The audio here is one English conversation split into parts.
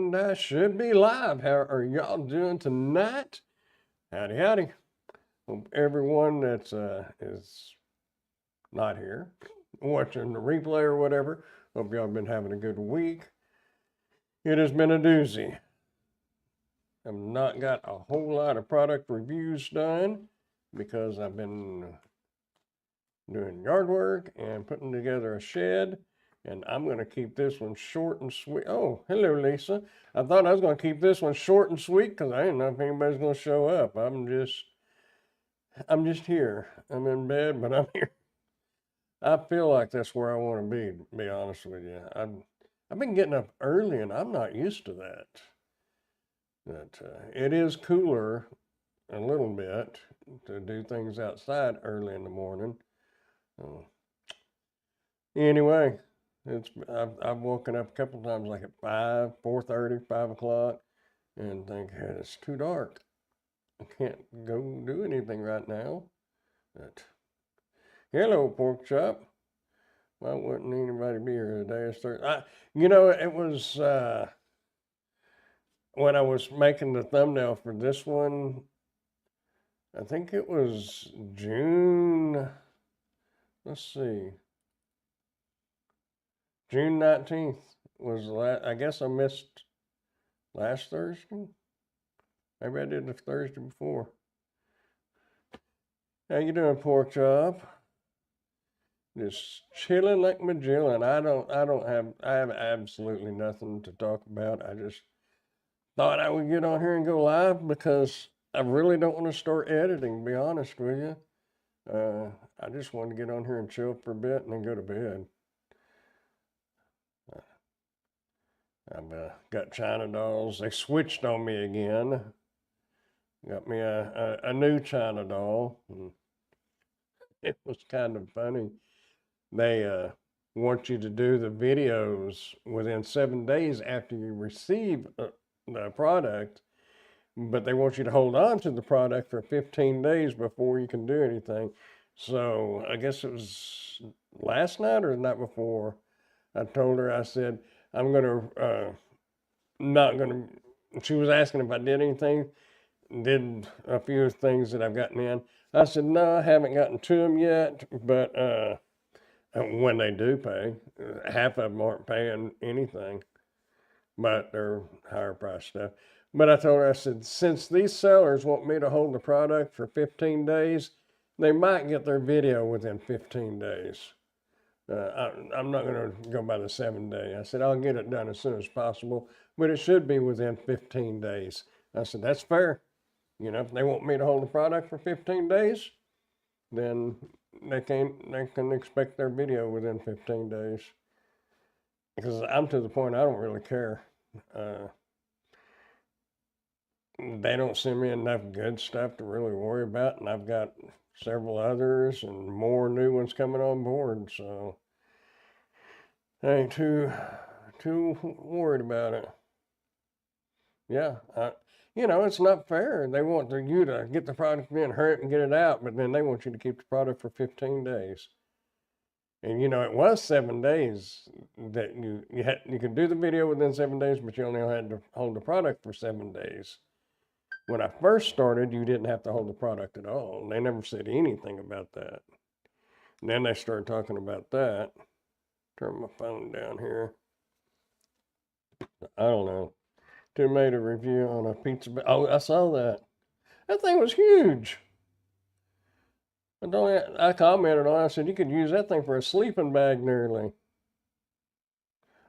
And I should be live. How are y'all doing tonight? Howdy, howdy. Hope everyone that's is not here, watching the replay or whatever, hope y'all been having a good week. It has been a doozy. I've not got a whole lot of product reviews done because I've been doing yard work and putting together a shed. And I'm going to keep this one short and sweet. Oh, hello, Lisa. I thought I was going to keep this one short and sweet because I didn't know if anybody's going to show up. I'm just here. I'm in bed, but I'm here. I feel like that's where I want to be honest with you. I've been getting up early and I'm not used to that. But it is cooler a little bit to do things outside early in the morning. Anyway, I've woken up a couple times like at 5, 4:30, 5 o'clock, and think, hey, it's too dark. I can't go do anything right now. But hello, pork chop. Why wouldn't anybody be here today? It's Thursday. It was when I was making the thumbnail for this one. I think it was June. Let's see. June 19th was I guess I missed last Thursday. Maybe I did the Thursday before. How you doing, pork chop? Just chilling like Magellan. I have absolutely nothing to talk about. I just thought I would get on here and go live because I really don't want to start editing, to be honest with you. I just wanted to get on here and chill for a bit and then go to bed. I've got China dolls. They switched on me again. Got me a new China doll. It was kind of funny. They want you to do the videos within 7 days after you receive the product, but they want you to hold on to the product for 15 days before you can do anything. So I guess it was last night or the night before, I told her, I said, she was asking if I did anything, did a few things that I've gotten in. I said, no, I haven't gotten to them yet, but when they do pay, half of them aren't paying anything, but they're higher price stuff. But I told her, I said, since these sellers want me to hold the product for 15 days, they might get their video within 15 days. I'm not going to go by the 7 day. I said, I'll get it done as soon as possible, but it should be within 15 days. I said, that's fair. If they want me to hold the product for 15 days, then they can expect their video within 15 days. Because I'm to the point I don't really care. They don't send me enough good stuff to really worry about, and I've got several others and more new ones coming on board, so I ain't too worried about it. Yeah, it's not fair. They want you to get the product in, hurry up and get it out, but then they want you to keep the product for 15 days. And it was 7 days that you could do the video within 7 days, but you only had to hold the product for 7 days. When I first started, you didn't have to hold the product at all. They never said anything about that. And then they started talking about that. Turn my phone down here. I don't know. Made a review on a pizza bag. Oh, I saw that. That thing was huge. I commented on it. I said, you could use that thing for a sleeping bag nearly.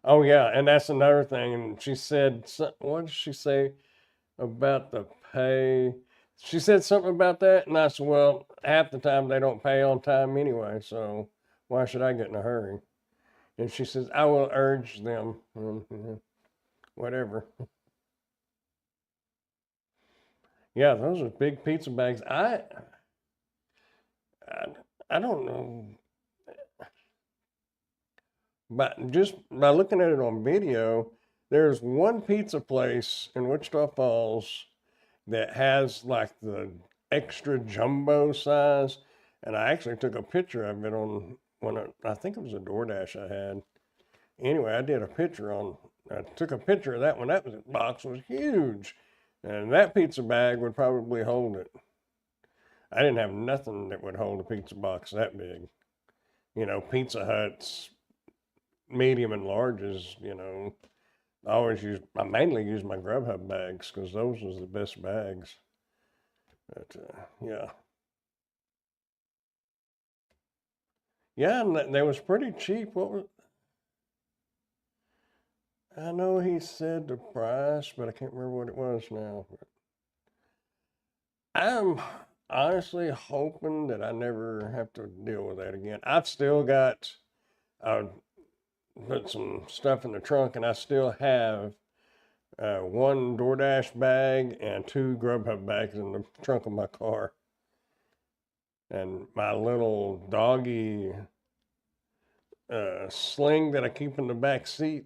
Oh, yeah. And that's another thing. And she said, what did she say about the pay? She said something about that. And I said, well, half the time they don't pay on time anyway. So why should I get in a hurry? And she says, I will urge them. Whatever. Yeah, those are big pizza bags. I don't know. But just by looking at it on video, there's one pizza place in Wichita Falls that has like the extra jumbo size. And I actually took a picture of it I think it was a DoorDash I had. Anyway, I did a picture on I took a picture of that one. That box was huge. And that pizza bag would probably hold it. I didn't have nothing that would hold a pizza box that big. Pizza Hut's medium and larges, I mainly use my Grubhub bags because those was the best bags. But yeah. Yeah, and they was pretty cheap. I know he said the price, but I can't remember what it was now. I'm honestly hoping that I never have to deal with that again. I've still got, I put some stuff in the trunk, and I still have one DoorDash bag and two Grubhub bags in the trunk of my car. And my little doggy sling that I keep in the back seat,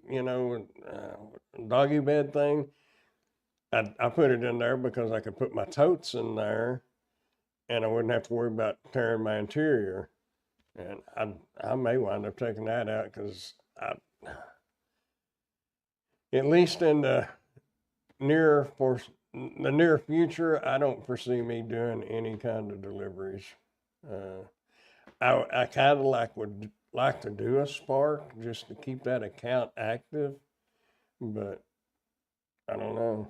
doggy bed thing. I put it in there because I could put my totes in there and I wouldn't have to worry about tearing my interior. And I may wind up taking that out because at least in the near future, I don't foresee me doing any kind of deliveries. I kind of would like to do a Spark just to keep that account active, but I don't know.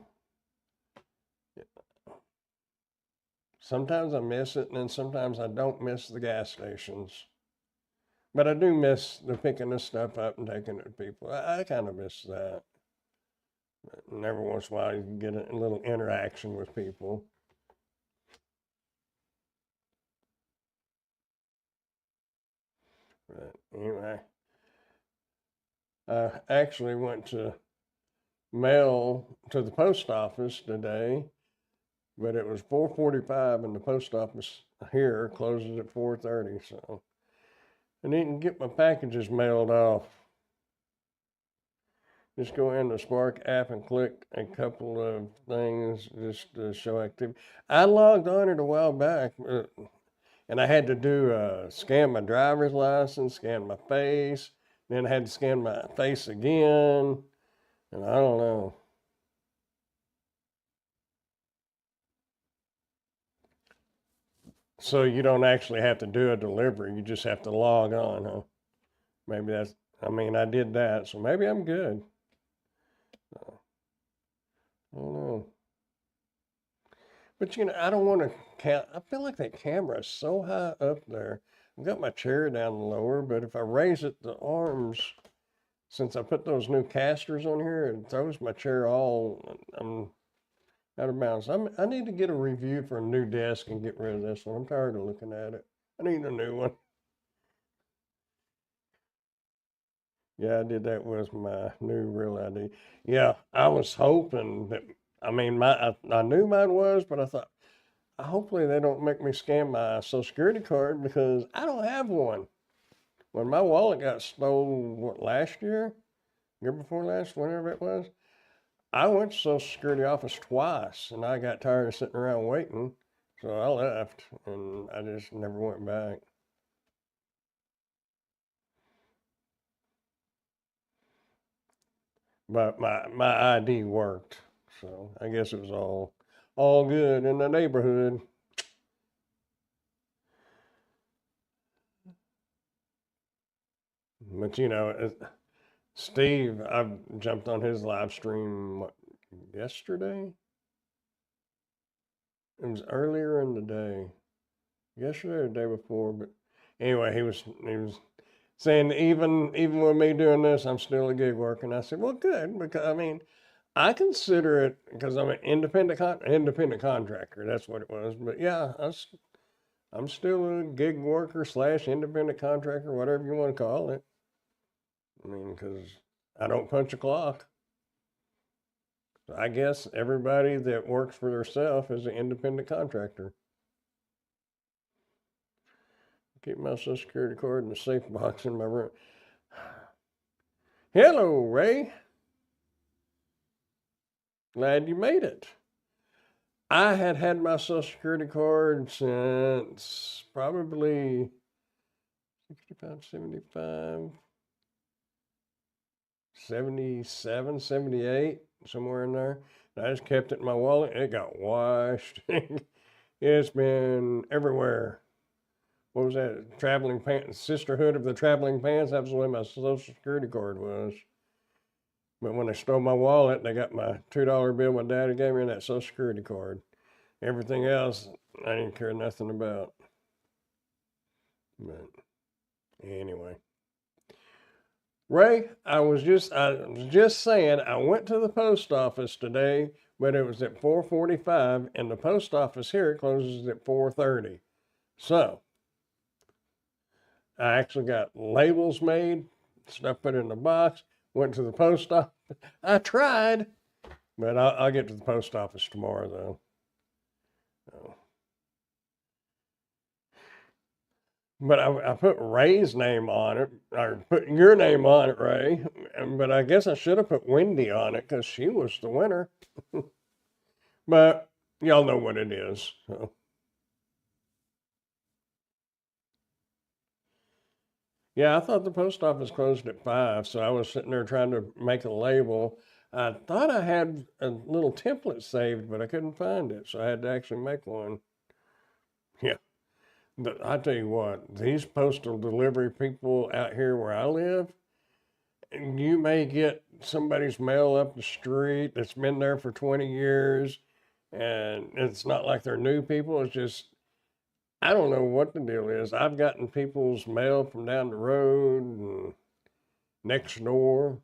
Sometimes I miss it, and then sometimes I don't miss the gas stations. But I do miss the picking this stuff up and taking it to people. I kind of miss that. And every once in a while, you can get a little interaction with people. But anyway, I actually went to mail to the post office today, but it was 4:45 and the post office here closes at 4:30, so I didn't get my packages mailed off. Just go in the Spark app and click a couple of things just to show activity. I logged on it a while back, and I had to do scan my driver's license, scan my face, then I had to scan my face again, and I don't know. So you don't actually have to do a delivery, you just have to log on, huh? Maybe I did that, so maybe I'm good. I don't know. But I don't want to I feel like that camera is so high up there. I've got my chair down lower, but if I raise it, the arms, since I put those new casters on here, it throws my chair I'm out of bounds. I need to get a review for a new desk and get rid of this one. I'm tired of looking at it. I need a new one. Yeah, I did that with my new Real ID. Yeah, I was hoping that, I knew mine was, but I thought, hopefully they don't make me scan my Social Security card because I don't have one. When my wallet got stolen, last year? Year before last, whenever it was, I went to Social Security office twice and I got tired of sitting around waiting. So I left and I just never went back. But my ID worked. So I guess it was all good in the neighborhood. But Steve, I jumped on his live stream yesterday. It was earlier in the day, yesterday or the day before. But anyway, he was saying even with me doing this, I'm still a gig worker. And I said, well, good, because I consider it because I'm an independent contractor. That's what it was. But yeah, I'm still a gig worker / independent contractor, whatever you want to call it. Because I don't punch a clock. So I guess everybody that works for themselves is an independent contractor. Keep my Social Security card in the safe box in my room. Hello, Ray. Glad you made it. I had my Social Security card since probably 65, 75, 77, 78, somewhere in there. And I just kept it in my wallet. It got washed. It's been everywhere. What was that? Traveling Pants, Sisterhood of the Traveling Pants. That was the way my Social Security card was. But when they stole my wallet, they got my $2 bill my daddy gave me and that Social Security card. Everything else, I didn't care nothing about. But anyway. Ray, I was just saying I went to the post office today, but it was at 4:45, and the post office here closes at 4:30. So I actually got labels made, stuff put in the box, went to the post office. I tried, but I'll get to the post office tomorrow though. So. But I put Ray's name on it, or put your name on it, Ray. But I guess I should have put Wendy on it because she was the winner. But y'all know what it is. So. Yeah, I thought the post office closed at 5, so I was sitting there trying to make a label. I thought I had a little template saved, but I couldn't find it, so I had to actually make one. Yeah. But I tell you what, these postal delivery people out here where I live, you may get somebody's mail up the street that's been there for 20 years, and it's not like they're new people. It's just, I don't know what the deal is. I've gotten people's mail from down the road and next door.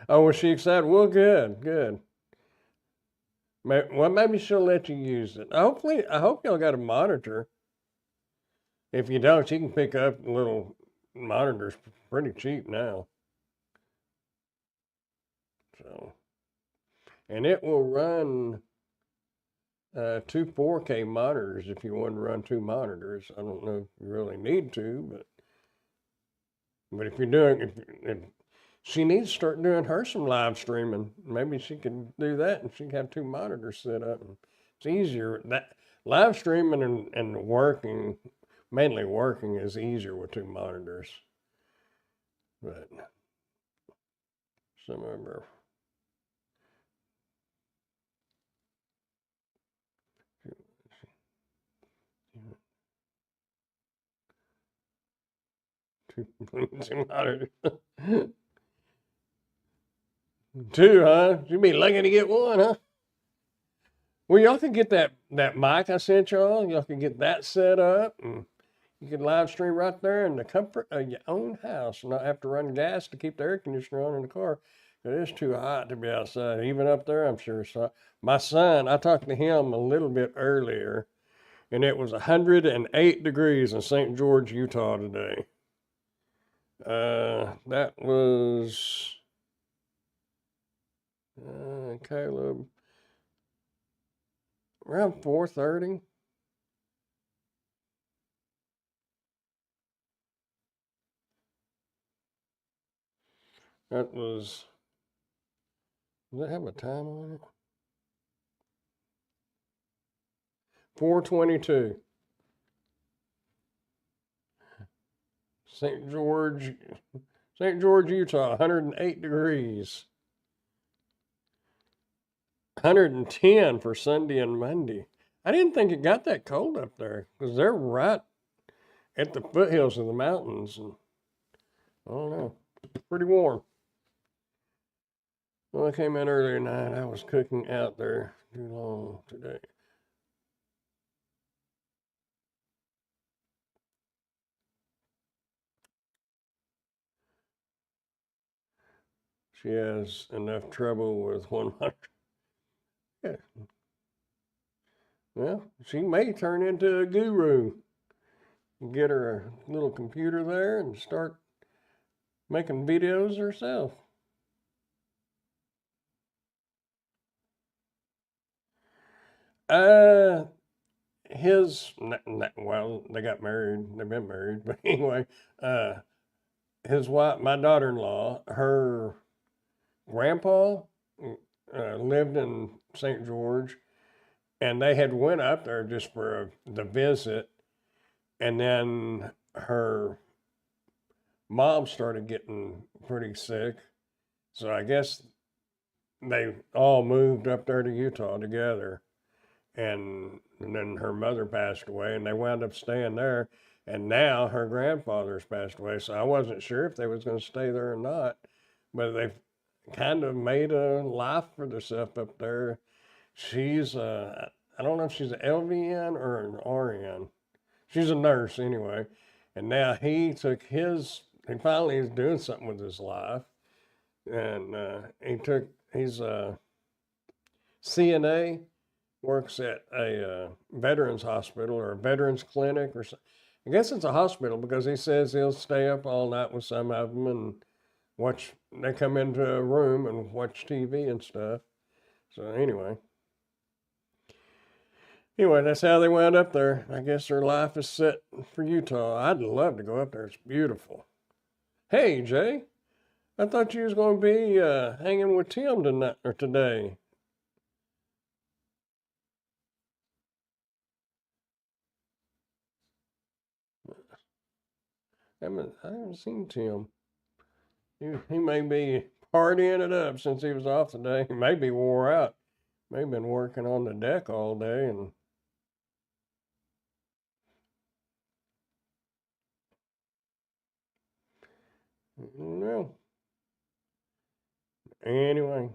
Oh, was she excited? Well, good, good. Well, maybe she'll let you use it. I hope y'all got a monitor. If you don't, you can pick up little monitors pretty cheap now. So, and it will run two 4K monitors if you want to run two monitors. I don't know if you really need to, but if you're doing, if she needs to start doing her some live streaming, maybe she can do that and she can have two monitors set up. It's easier that live streaming and working, mainly working, is easier with two monitors. But some of them are. Two monitors. Two, huh? You'd be lucky to get one, huh? Well, y'all can get that mic I sent y'all. Y'all can get that set up, and you can live stream right there in the comfort of your own house, and not have to run gas to keep the air conditioner on in the car. It is too hot to be outside, even up there. I'm sure. So my son, I talked to him a little bit earlier, and it was 108 degrees in St. George, Utah today. That was Caleb around 4:30. That was. Does that have a time on it? 4:22. St. George, Utah, 108 degrees. 110 for Sunday and Monday. I didn't think it got that cold up there because they're right at the foothills of the mountains. And I don't know, pretty warm. Well, I came in earlier tonight. I was cooking out there too long today. She has enough trouble with one monitor. Yeah. Well, she may turn into a guru. Get her a little computer there and start making videos herself. Uh, well, they got married. They've been married, but anyway, his wife, my daughter-in-law, her grandpa lived in St. George, and they had went up there just for the visit, and then her mom started getting pretty sick. So I guess they all moved up there to Utah together. And then her mother passed away, and they wound up staying there. And now her grandfather's passed away, so I wasn't sure if they was going to stay there or not. But they've kind of made a life for themselves up there. She's I don't know if she's an LVN or an RN. She's a nurse anyway. And now he finally is doing something with his life. And he's a CNA, works at a veterans hospital or a veterans clinic or something. I guess it's a hospital because he says he'll stay up all night with some of them and watch. They come into a room and watch TV and stuff. So anyway, that's how they wound up there. I guess their life is set for Utah. I'd love to go up there. It's beautiful. Hey, Jay, I thought you was going to be hanging with Tim tonight or today. I haven't seen Tim. He may be partying it up since he was off today. He may be wore out. May have been working on the deck all day and no. Anyway,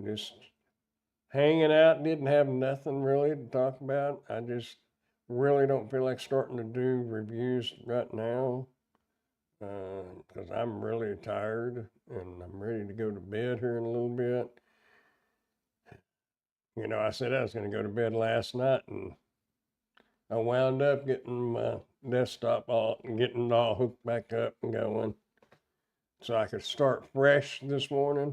just hanging out. Didn't have nothing really to talk about. I just really don't feel like starting to do reviews right now because I'm really tired and I'm ready to go to bed here in a little bit. I said I was going to go to bed last night, and I wound up getting my desktop getting it all hooked back up and going, so I could start fresh this morning.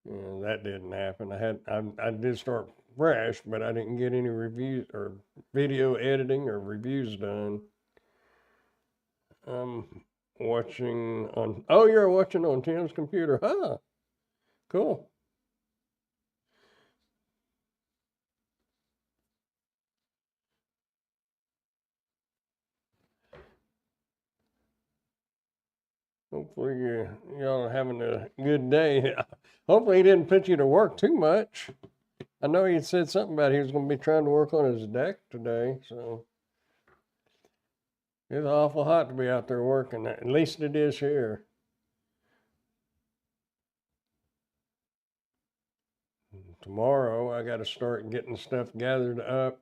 And that didn't happen. I did start fresh, but I didn't get any reviews or video editing or reviews done. I'm watching on. Oh, you're watching on Tim's computer, huh? Cool. Hopefully y'all are having a good day. Hopefully he didn't put you to work too much. I know he said something about he was going to be trying to work on his deck today, so it's awful hot to be out there working. At least it is here. Tomorrow I got to start getting stuff gathered up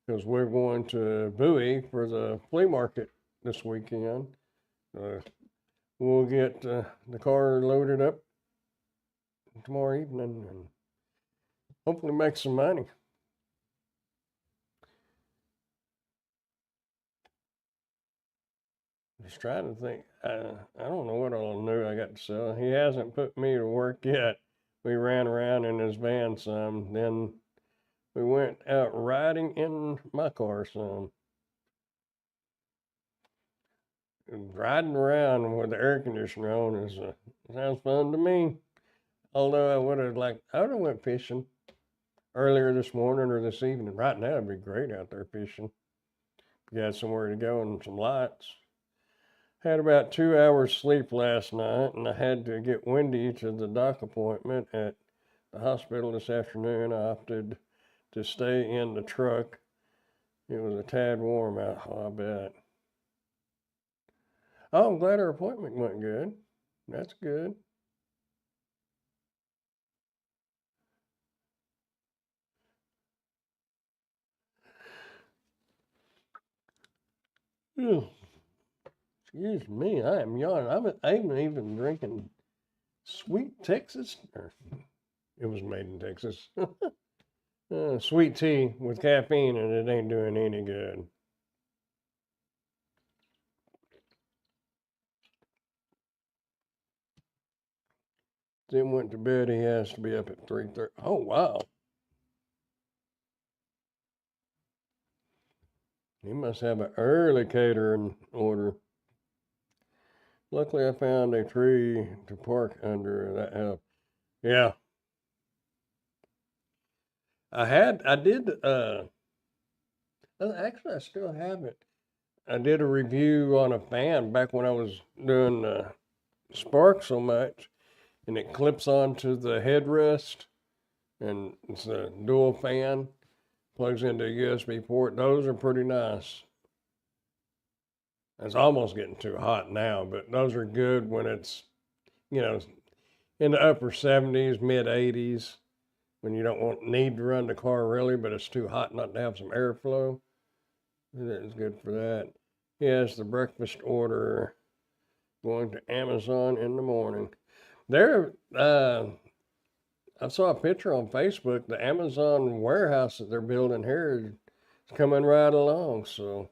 because we're going to Bowie for the flea market this weekend. We'll get the car loaded up tomorrow evening and hopefully make some money. Just trying to think. I don't know what all new I got to sell. He hasn't put me to work yet. We ran around in his van some. Then we went out riding in my car some. Riding around with the air conditioner on sounds fun to me. Although I would have went fishing earlier this morning or this evening. Right now it'd be great out there fishing. If you had somewhere to go and some lights. Had about 2 hours sleep last night, and I had to get Wendy to the doc appointment at the hospital this afternoon. I opted to stay in the truck. It was a tad warm out, I bet. Oh, I'm glad her appointment went good. That's good. Ew. Excuse me, I am yawning. I'm even drinking sweet Texas. It was made in Texas. Sweet tea with caffeine, and it ain't doing any good. Tim went to bed. He has to be up at 3:30. Oh, wow. He must have an early catering order. Luckily, I found a tree to park under. That helped. Yeah. I did, actually, I still have it. I did a review on a fan back when I was doing Spark so much, and it clips onto the headrest, and it's a dual fan, plugs into a USB port. Those are pretty nice. It's almost getting too hot now, but those are good when it's, you know, in the upper 70s, mid 80s, when you don't need to run the car really, but it's too hot not to have some airflow. It is good for that. Yes, the breakfast order going to Amazon in the morning. There, I saw a picture on Facebook. The Amazon warehouse that they're building here is coming right along. So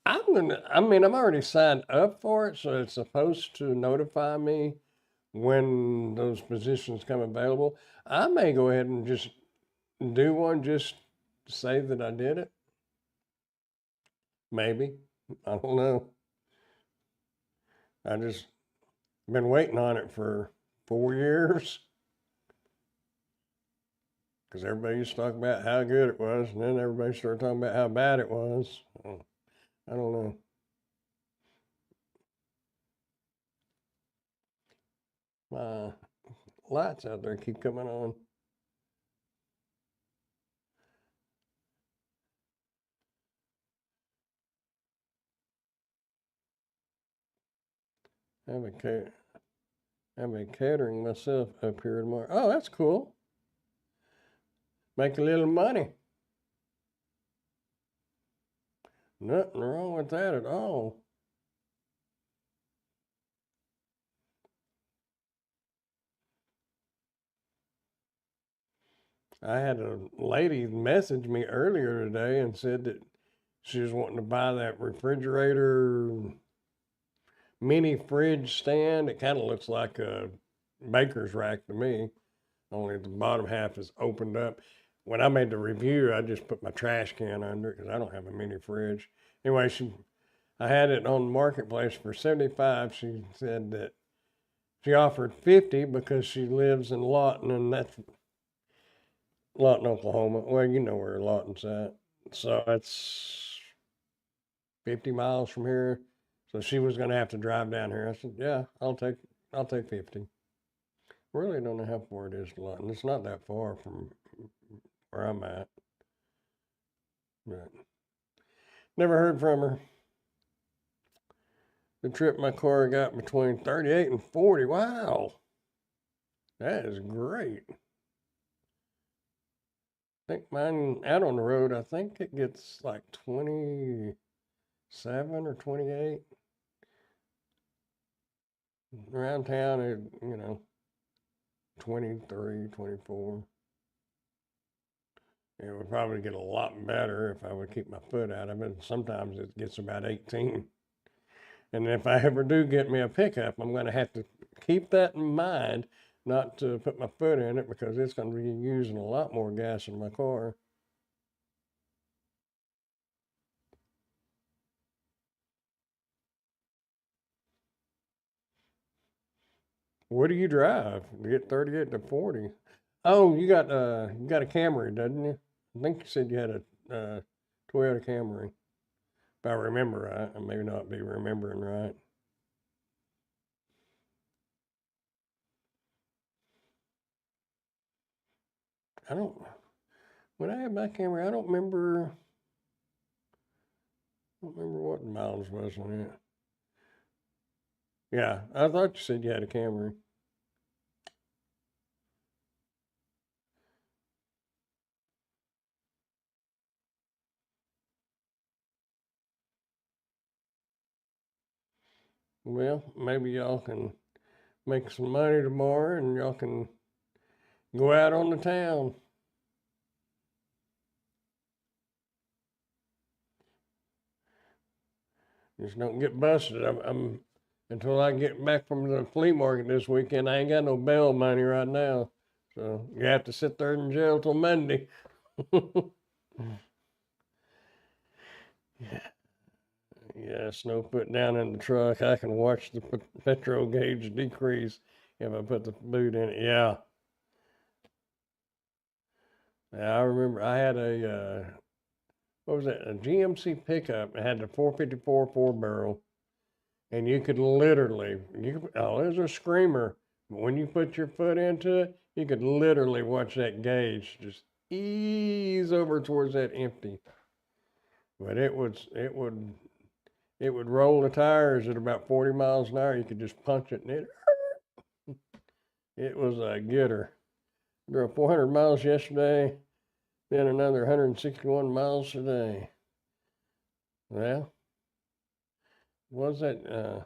I'm already signed up for it, so it's supposed to notify me when those positions come available. I may go ahead and just do one just to say that I did it. Maybe. I don't know. I just been waiting on it for 4 years because everybody used to talk about how good it was, and then everybody started talking about how bad it was. I don't know. My lights out there keep coming on. Have a catering myself up here tomorrow. Oh, that's cool. Make a little money. Nothing wrong with that at all. I had a lady message me earlier today and said that she was wanting to buy that refrigerator mini fridge stand. It kind of looks like a baker's rack to me, only the bottom half is opened up. When I made the review, I just put my trash can under it because I don't have a mini fridge. Anyway, I had it on the marketplace for 75. She said that she offered 50 because she lives in Lawton, and that's Lawton, Oklahoma. Well, you know where Lawton's at. So it's 50 miles from here. So she was going to have to drive down here. I said, "Yeah, I'll take 50." Really don't know how far it is to Lawton. It's not that far from where I'm at. But never heard from her. The trip my car got between 38 and 40. Wow. That is great. I think mine out on the road, I think it gets like 27 or 28. Around town, 23, 24. It would probably get a lot better if I would keep my foot out of it. Sometimes it gets about 18. And if I ever do get me a pickup, I'm going to have to keep that in mind, not to put my foot in it because it's going to be using a lot more gas in my car. What do you drive to get 38 to 40? Oh, you got a Camry, doesn't you? I think you said you had a Toyota Camry. If I remember right, I may not be remembering right. I don't. When I had my Camry, I don't remember. I don't remember what miles was on it. Yeah, I thought you said you had a Camry. Well, maybe y'all can make some money tomorrow, and y'all can go out on the town. Just don't get busted. I'm until I get back from the flea market this weekend. I ain't got no bail money right now, so you have to sit there in jail till Monday. Yeah, snow put down in the truck. I can watch the petrol gauge decrease if I put the boot in it. Yeah, yeah. I remember I had a what was that? A GMC pickup. It had the 454 4-barrel, and you could literally, oh, it was a screamer. But when you put your foot into it, you could literally watch that gauge just ease over towards that empty. But it would roll the tires at about 40 miles an hour. You could just punch it, and it was a getter. Drove 400 miles yesterday, then another 161 miles today. Well, was that? I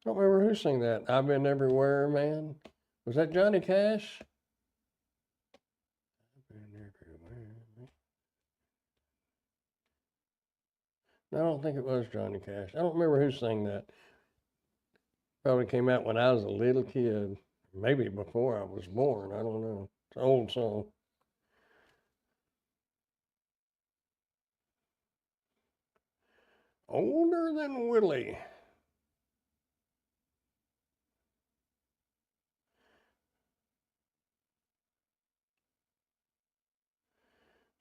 don't remember who sang that. I've been everywhere, man. Was that Johnny Cash? No, I don't think it was Johnny Cash. I don't remember who sang that. Probably came out when I was a little kid. Maybe before I was born. I don't know. It's an old song. Older than Willie.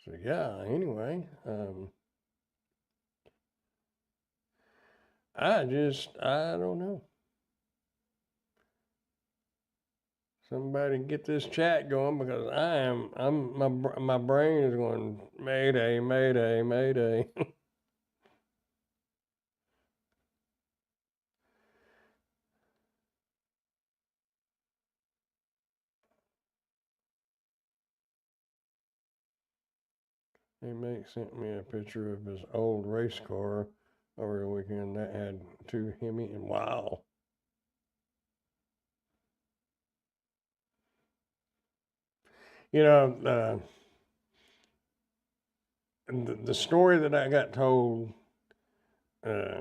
So yeah, anyway, I don't know. Somebody get this chat going because my brain is going, Mayday, Mayday, Mayday. Hey, Mate sent me a picture of his old race car over the weekend that had two Hemi, and wow. You know, the story that I got told uh,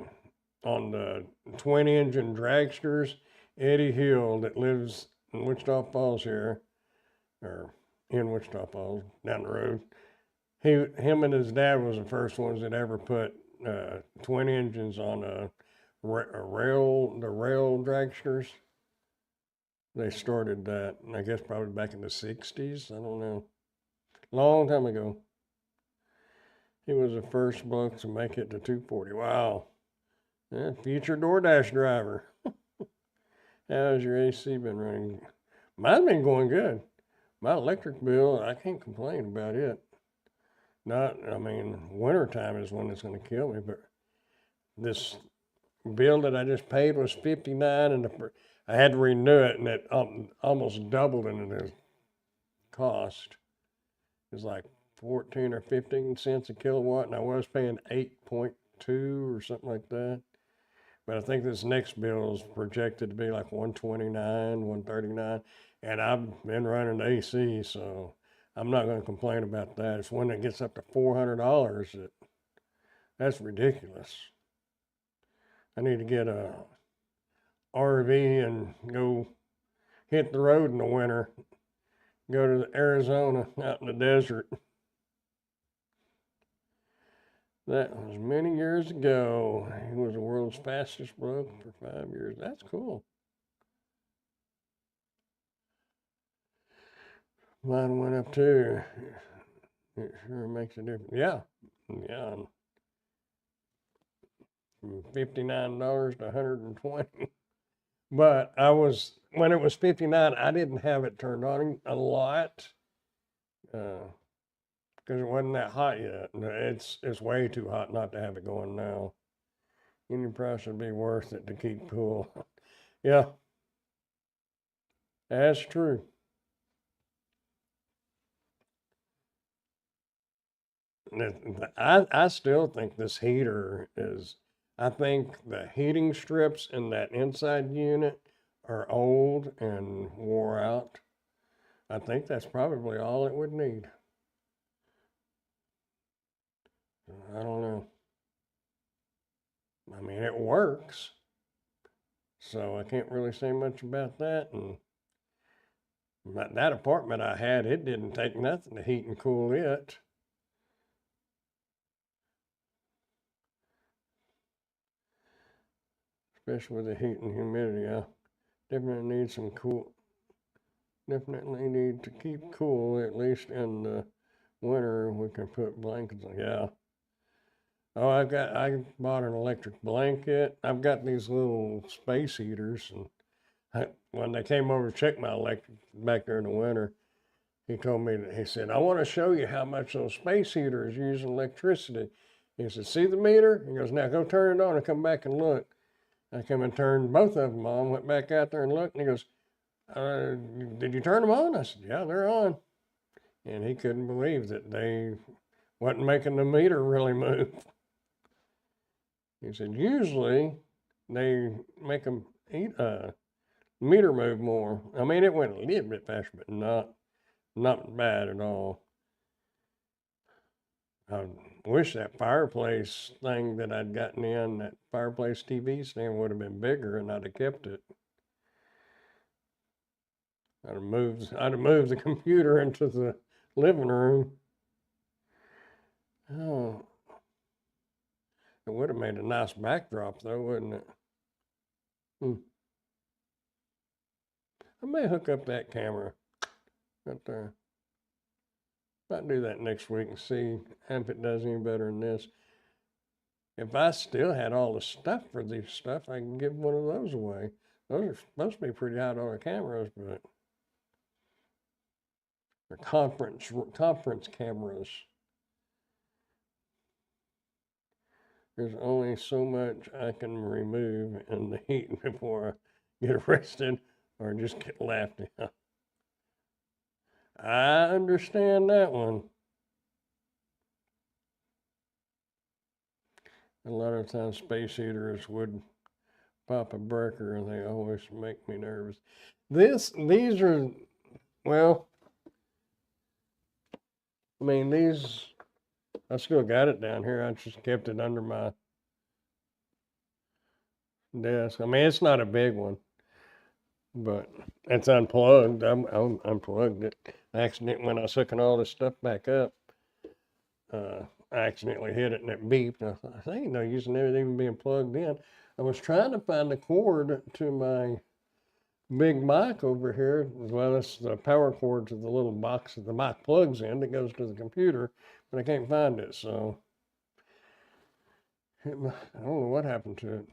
on the twin engine dragsters, Eddie Hill, that lives in Wichita Falls here, or in Wichita Falls, down the road. Him and his dad was the first ones that ever put twin engines on the rail dragsters. They started that, I guess probably back in the 60s. I don't know. Long time ago. He was the first bloke to make it to 240. Wow. Yeah, future DoorDash driver. How's your AC been running? Mine's been going good. My electric bill, I can't complain about it. I mean, wintertime is when it's going to kill me, but this bill that I just paid was 59, and I had to renew it, and it almost doubled in the cost. It was like 14 or 15 cents a kilowatt, and I was paying 8.2 or something like that. But I think this next bill is projected to be like 129, 139, and I've been running AC, so I'm not going to complain about that. It's when it gets up to $400 that's ridiculous. I need to get a RV and go hit the road in the winter. Go to Arizona out in the desert. That was many years ago. He was the world's fastest bloke for 5 years. That's cool. Mine went up too. It sure makes a difference. Yeah. Yeah. From $59 to 120. But when it was 59, I didn't have it turned on a lot. Because it wasn't that hot yet. It's way too hot not to have it going now. Any price would be worth it to keep cool. Yeah, that's true. I still think this heater is, I think the heating strips in that inside unit are old and wore out. I think that's probably all it would need. I don't know. I mean, it works, so I can't really say much about that. And that apartment I had, it didn't take nothing to heat and cool it. Especially with the heat and humidity. I definitely need some cool. Definitely need to keep cool, at least in the winter. We can put blankets on. Yeah, Oh, I bought an electric blanket. I've got these little space heaters, and when they came over to check my electric back there in the winter, he told me that he said, "I want to show you how much those space heaters use electricity." He said, "See the meter?" He goes, "Now go turn it on and come back and look." I come and turned both of them on, went back out there and looked, and he goes, "Did you turn them on?" I said, "Yeah, they're on." And he couldn't believe that they wasn't making the meter really move. He said, "Usually they make them meter move more." I mean, it went a little bit faster, but not bad at all. I wish that fireplace thing that I'd gotten in, that fireplace TV stand, would have been bigger, and I'd have kept it. I'd have moved the computer into the living room. Oh, it would have made a nice backdrop, though, wouldn't it? Hmm. I may hook up that camera, but might do that next week and see if it does any better than this. If I still had all the stuff for this stuff, I can give one of those away. Those are supposed to be pretty high dollar cameras, but they're conference cameras. There's only so much I can remove in the heat before I get arrested or just get laughed at. I understand that one. A lot of times space heaters would pop a breaker and they always make me nervous. These are, well, I mean, I still got it down here. I just kept it under my desk. I mean, it's not a big one, but it's unplugged. I'm unplugged it. When I was hooking all this stuff back up, I accidentally hit it and it beeped. And I thought, I ain't no use in it even being plugged in. I was trying to find the cord to my big mic over here, as well as the power cord to the little box that the mic plugs in that goes to the computer, but I can't find it. So I don't know what happened to it.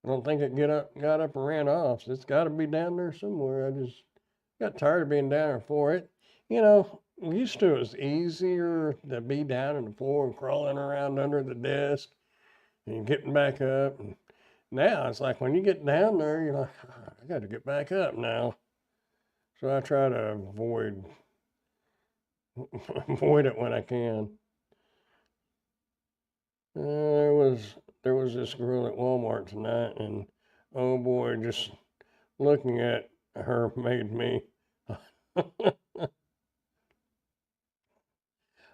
I don't think it got up and ran off. So it's got to be down there somewhere. I just got tired of being down there for it. Used to it was easier to be down on the floor and crawling around under the desk and getting back up. And now it's like when you get down there, you're like, I got to get back up now. So I try to avoid it when I can. There was this girl at Walmart tonight, and oh boy, just looking at her made me.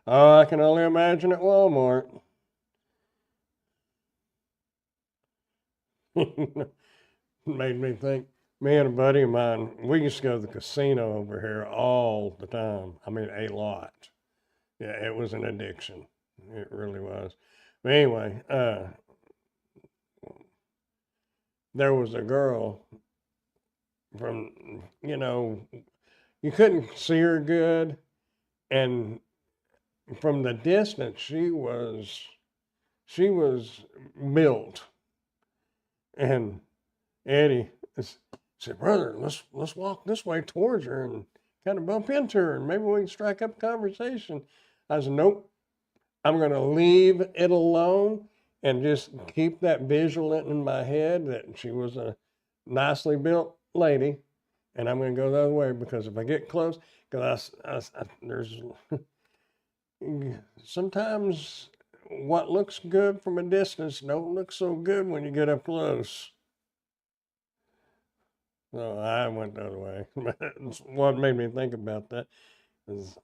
Oh, I can only imagine at Walmart. Made me think. Me and a buddy of mine, we used to go to the casino over here all the time. I mean, a lot. Yeah, it was an addiction. It really was. But anyway, there was a girl from, you couldn't see her good, and from the distance, she was built, and Eddie said, "Brother, let's walk this way towards her and kind of bump into her, and maybe we can strike up a conversation." I said, "Nope, I'm going to leave it alone and just keep that visual in my head that she was a nicely built lady, and I'm going to go the other way because if I get close, because there's sometimes what looks good from a distance don't look so good when you get up close." So I went the other way. What made me think about that is,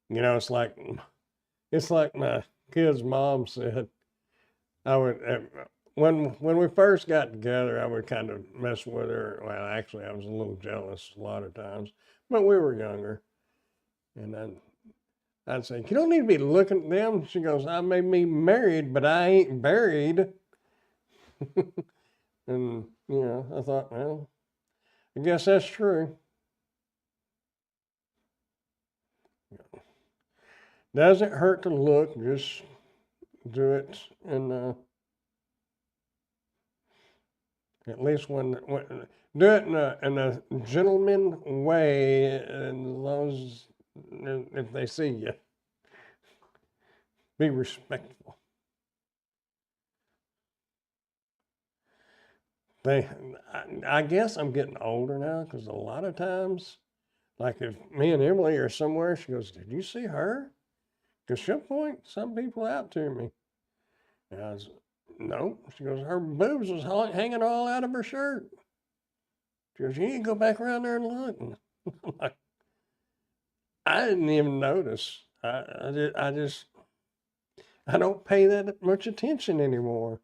it's like my kid's mom said. I would when we first got together, I would kind of mess with her. Well, actually, I was a little jealous a lot of times, but we were younger, and I'd say, "You don't need to be looking at them." She goes, "I may be married, but I ain't buried." And I thought, well, I guess that's true. Doesn't hurt to look, just do it in at least when do it in a gentleman way, and as long as if they see you, be respectful. They, I guess I'm getting older now because a lot of times, like if me and Emily are somewhere, she goes, "Did you see her?" Because she'll point some people out to me. And I was, "No." She goes, "Her boobs was hanging all out of her shirt." She goes, "You need to go back around there and look." And I'm like, I didn't even notice. I just, I don't pay that much attention anymore.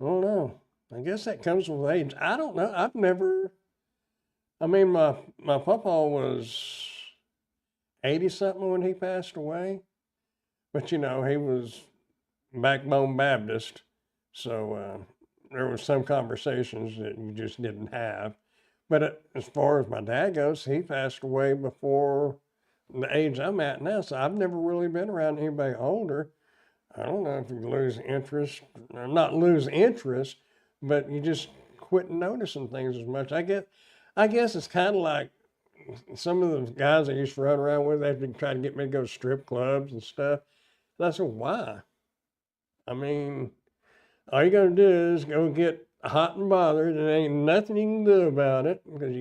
I don't know. I guess that comes with age. I don't know. I've never. I mean, my papa was 80 something when he passed away, but he was Backbone Baptist, so there was some conversations that you just didn't have. But as far as my dad goes, he passed away before the age I'm at now, so I've never really been around anybody older. I don't know if you lose interest, or not lose interest, but you just quit noticing things as much. I guess it's kind of like some of the guys I used to run around with. They'd try to get me to go to strip clubs and stuff. And I said, why? I mean, all you gotta do is go get hot and bothered, and ain't nothing you can do about it because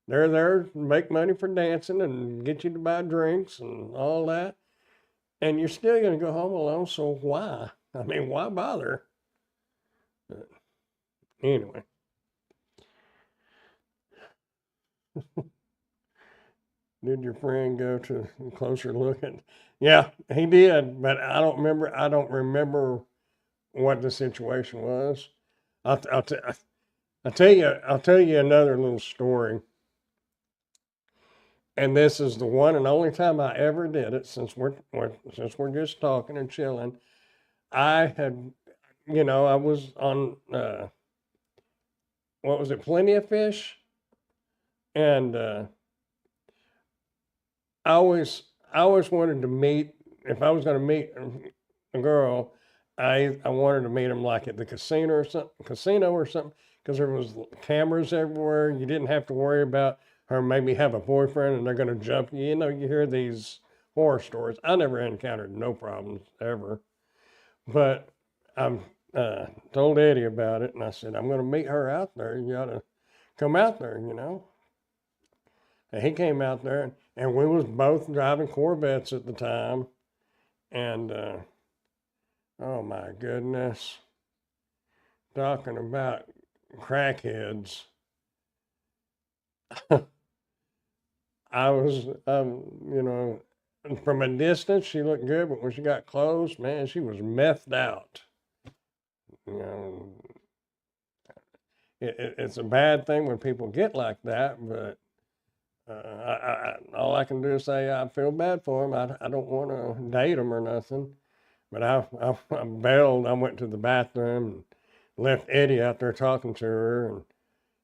they're there to make money for dancing and get you to buy drinks and all that, and you're still gonna go home alone. So why? I mean, why bother? But anyway, did your friend go to a closer look at? Yeah, he did, but I don't remember. I don't remember what the situation was. I'll, I'll, t- I'll tell you. I'll tell you another little story. And this is the one and only time I ever did it since we're just talking and chilling. I had, I was on what was it, Plenty of Fish, and I always wanted to meet. If I was going to meet a girl, I wanted to meet them like at the casino or something, because there was cameras everywhere. You didn't have to worry about her maybe have a boyfriend and they're going to jump you. You hear these horror stories. I never encountered no problems ever, but I told Eddie about it, and I said I'm going to meet her out there. You got to come out there. And he came out there, and we was both driving Corvettes at the time, and oh my goodness, talking about crackheads. I was, from a distance, she looked good, but when she got close, man, she was methed out. You know, it's a bad thing when people get like that, but all I can do is say I feel bad for them. I don't want to date them or nothing, but I bailed. I went to the bathroom and left Eddie out there talking to her, and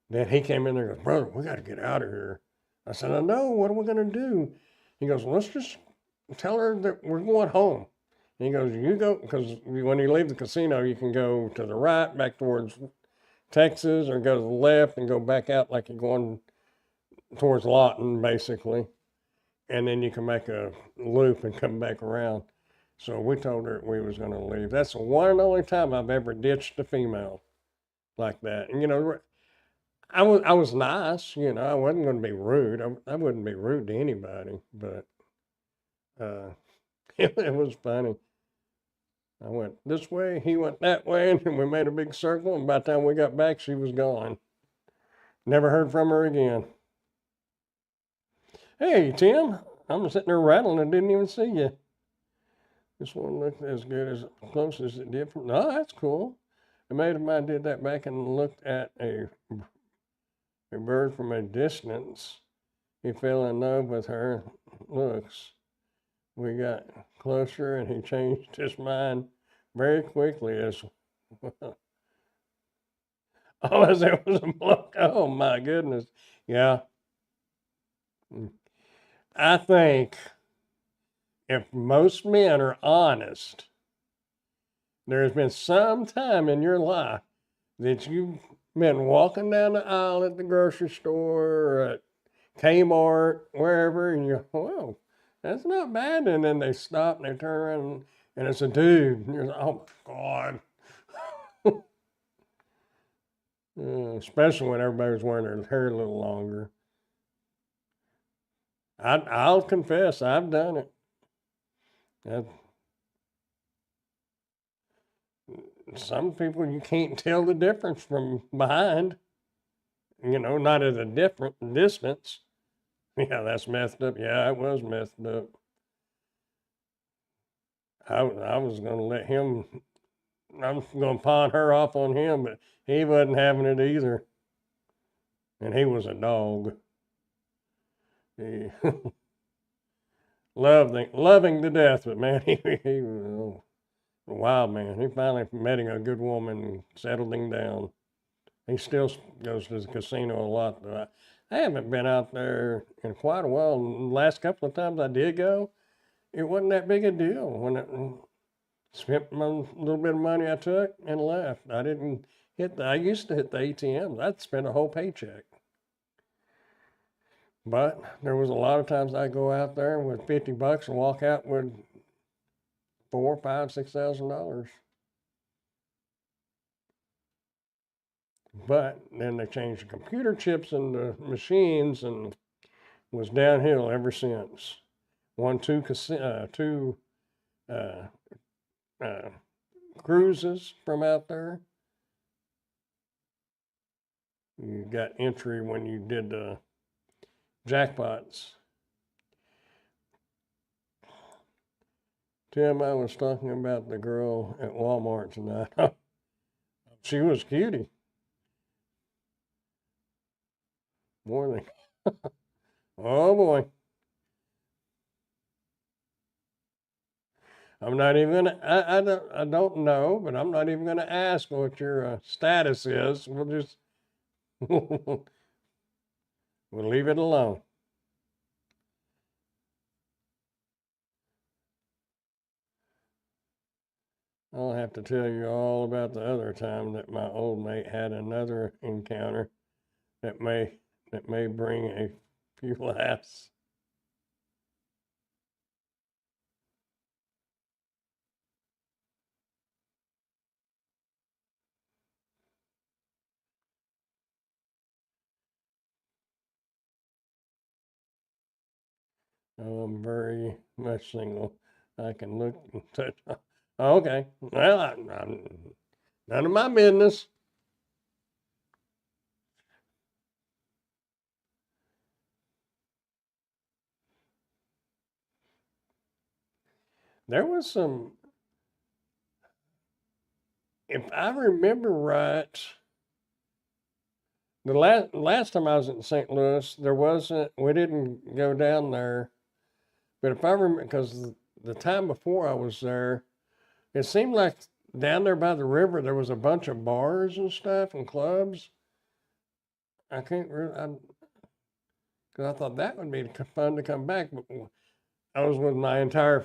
then he came in there and goes, "Brother, we got to get out of here." I said, "I know. What are we going to do?" He goes, "Well, let's just tell her that we're going home." And he goes, "You go," because when you leave the casino, you can go to the right back towards Texas, or go to the left and go back out like you're going towards Lawton, basically. And then you can make a loop and come back around. So we told her we was going to leave. That's the one and only time I've ever ditched a female like that. And I was nice. I wasn't going to be rude. I wouldn't be rude to anybody, but uh, it was funny. I went this way, he went that way, and then we made a big circle. And by the time we got back, she was gone. Never heard from her again. Hey, Tim, I'm sitting there rattling and didn't even see you. This one looked as good as close as it did from. No, that's cool. A mate of mine did that back and looked at a bird from a distance. He fell in love with her looks. We got closer and he changed his mind very quickly as well. Oh, as it was a bloke. Oh my goodness. Yeah. I think if most men are honest, there's been some time in your life that you've been walking down the aisle at the grocery store or at Kmart, wherever, and you go, whoa, that's not bad. And then they stop and they turn around and it's a dude. And you're like, oh my God. Especially when everybody's wearing their hair a little longer. I'll confess, I've done it. Some people you can't tell the difference from behind. Not at a different distance. Yeah, that's messed up. Yeah, it was messed up. I was going to let him, I was going to pawn her off on him, but he wasn't having it either. And he was a dog. He, loving to death, but man, he was a wild man. He finally met a good woman and settled him down. He still goes to the casino a lot, though. I haven't been out there in quite a while. And the last couple of times I did go, it wasn't that big a deal. When I spent my little bit of money I took and left, I didn't I used to hit the ATMs. I'd spend a whole paycheck. But there was a lot of times I'd go out there with $50 and walk out with $4, $5, $6,000. But then they changed the computer chips in the machines and was downhill ever since. Won two cruises from out there. You got entry when you did the jackpots. Tim, I was talking about the girl at Walmart tonight. She was cutie. More than, oh boy. I'm not even gonna, I don't know, but I'm not even gonna ask what your status is. We'll just, we'll leave it alone. I'll have to tell you all about the other time that my old mate had another encounter that may bring a few laughs. I'm very much single. I can look and touch. Okay, well, none of my business. There was some, if I remember right, the last time I was in St. Louis, there wasn't. We didn't go down there, but if I remember, because the time before I was there, it seemed like down there by the river there was a bunch of bars and stuff and clubs. I can't really, because I thought that would be fun to come back, but I was with my entire,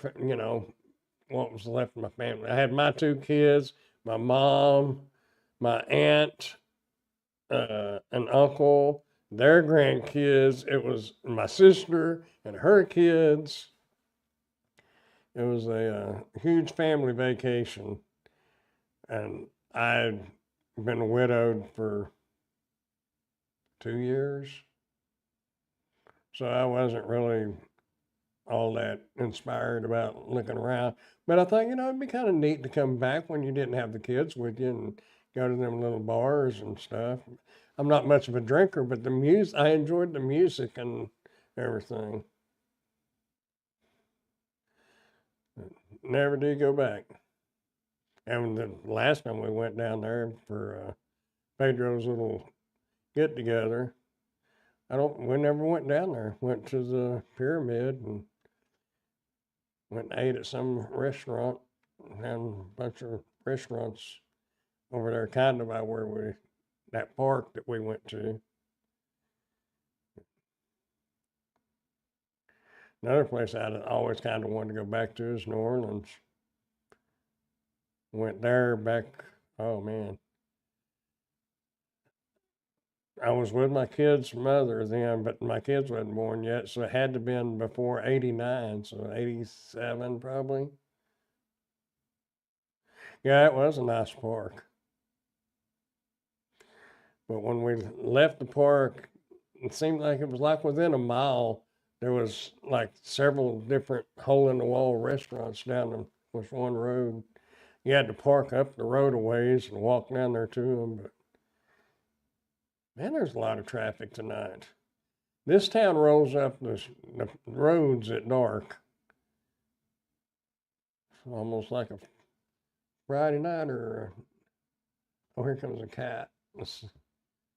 what was left of my family. I had my two kids, my mom, my aunt, an uncle, their grandkids. It was my sister and her kids. It was a huge family vacation, and I'd been widowed for 2 years, so I wasn't really all that inspired about looking around. But I thought, it'd be kind of neat to come back when you didn't have the kids with you and go to them little bars and stuff. I'm not much of a drinker, but I enjoyed the music and everything. Never did go back. And the last time we went down there for Pedro's little get together, we never went down there. Went to the pyramid and went and ate at some restaurant, and a bunch of restaurants over there, kind of by that park that we went to. Another place I'd always kind of wanted to go back to is New Orleans. Went there back, oh man. I was with my kid's mother then, but my kids wasn't born yet, so it had to been before 89, so 87 probably. Yeah, it was a nice park. But when we left the park, it seemed like it was like within a mile, there was like several different hole in the wall restaurants down the was one road. You had to park up the road a ways and walk down there to them. But man, there's a lot of traffic tonight. This town rolls up the roads at dark. It's almost like a Friday night or, oh, here comes a cat. I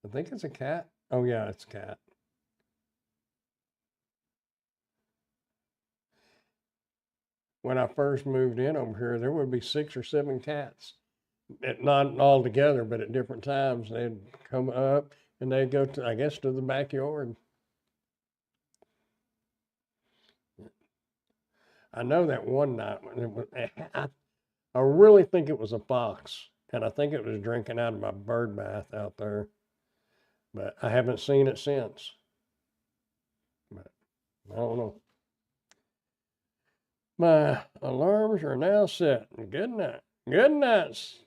think it's a cat. Oh, yeah, it's a cat. When I first moved in over here, there would be 6 or 7 cats. Not all together, but at different times. They'd come up and they'd go to, I guess, to the backyard. I know that one night when it was, I really think it was a fox, and I think it was drinking out of my bird bath out there, but I haven't seen it since. But I don't know. My alarms are now set. Good night. Good nights.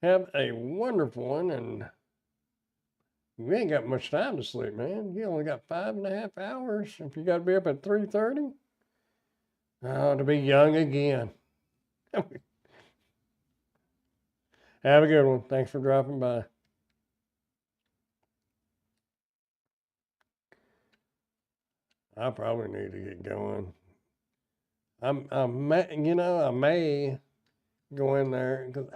Have a wonderful one, and you ain't got much time to sleep, man. You only got 5.5 hours if you got to be up at 3:30. Oh, to be young again. Have a good one. Thanks for dropping by. I probably need to get going. I may go in there because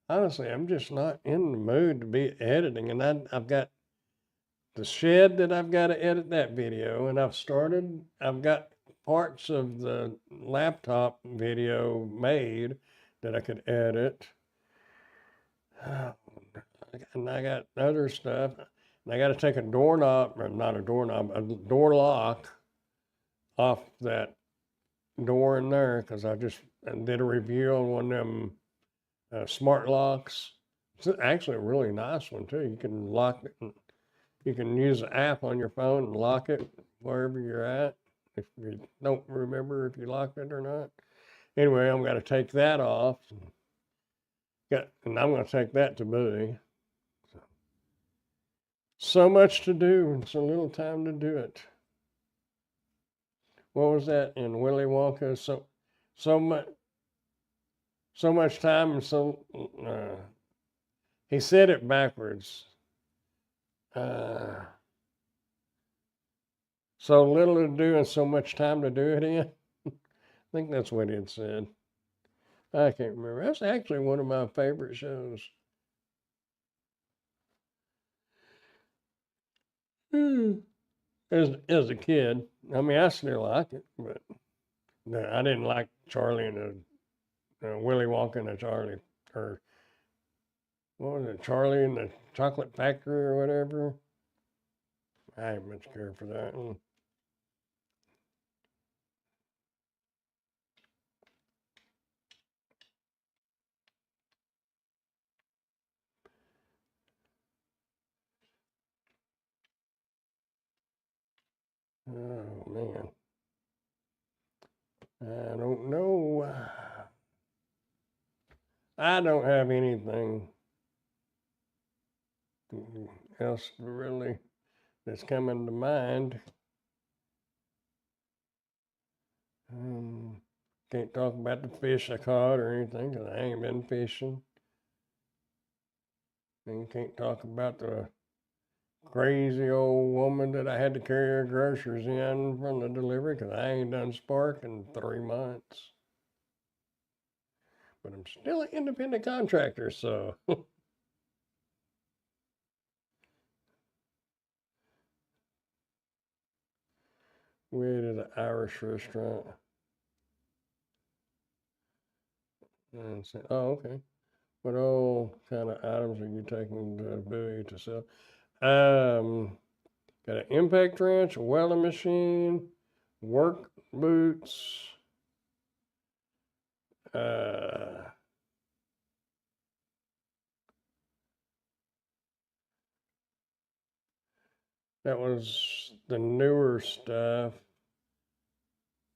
honestly, I'm just not in the mood to be editing. And I've got the shed that I've got to edit that video, and I've got parts of the laptop video made that I could edit. And I got other stuff. And I got to take a doorknob, or not a doorknob, a door lock off that door in there because I just did a review on one of them smart locks. It's actually a really nice one too. You can lock it. You can use the app on your phone and lock it wherever you're at. If you don't remember if you locked it or not. Anyway, I'm going to take that off. And I'm going to take that to Bowie. So much to do and so little time to do it. What was that in Willy Wonka? So so much time and he said it backwards. So little to do and so much time to do it in. I think that's what he had said. I can't remember. That's actually one of my favorite shows. As a kid, I mean, I still like it, but no, I didn't like Charlie and Willy Wonka and the Charlie, or what was it, Charlie and the Chocolate Factory or whatever. I ain't much care for that one. Oh man, I don't know. I don't have anything else really that's coming to mind. Um, can't talk about the fish I caught or anything because I ain't been fishing. And you can't talk about the crazy old woman that I had to carry her groceries in from the delivery because I ain't done Spark in 3 months. But I'm still an independent contractor, so we ate at an Irish restaurant and said, "Oh, okay. What all kind of items are you taking to Bowie to sell?" Um, Got an impact wrench, a welding machine, work boots, that was the newer stuff.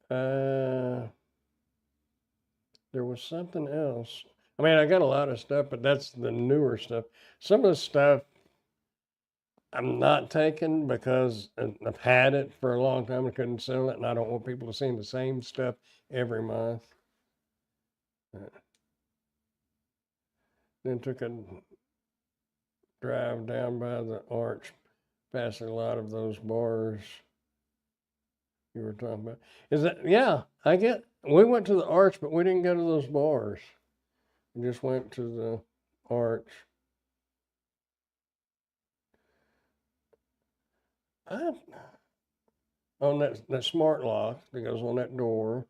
There was something else. I mean, I got a lot of stuff, but that's the newer stuff. Some of the stuff I'm not taking because I've had it for a long time and couldn't sell it, and I don't want people to see the same stuff every month. Then took a drive down by the arch, past a lot of those bars you were talking about. Is that, yeah, we went to the arch, but we didn't go to those bars. We just went to the arch. On that smart lock that goes on that door.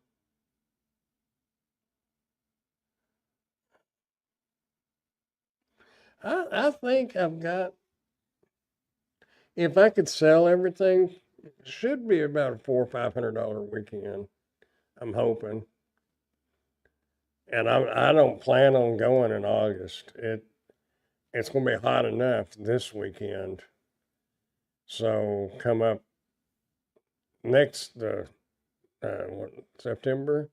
I think I've got, if I could sell everything, it should be about a $400 or $500 weekend. I'm hoping. And I don't plan on going in August. It's going to be hot enough this weekend. So come up next September.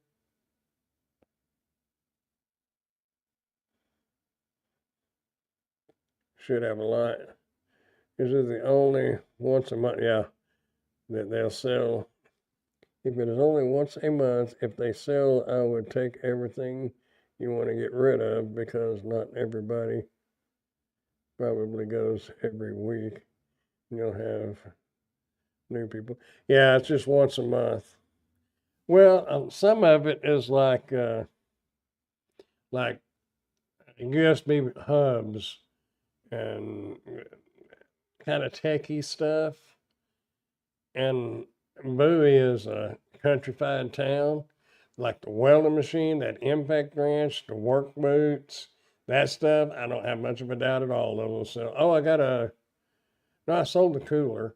Should have a lot. This is the only once a month, yeah, that they'll sell. If it is only once a month, if they sell, I would take everything you want to get rid of because not everybody probably goes every week. You'll have new people. Yeah, it's just once a month. Well, some of it is like USB hubs and kind of techie stuff. And Bowie is a countrified town. Like the welding machine, that impact wrench, the work boots, that stuff, I don't have much of a doubt at all those will sell. Oh, I sold the cooler.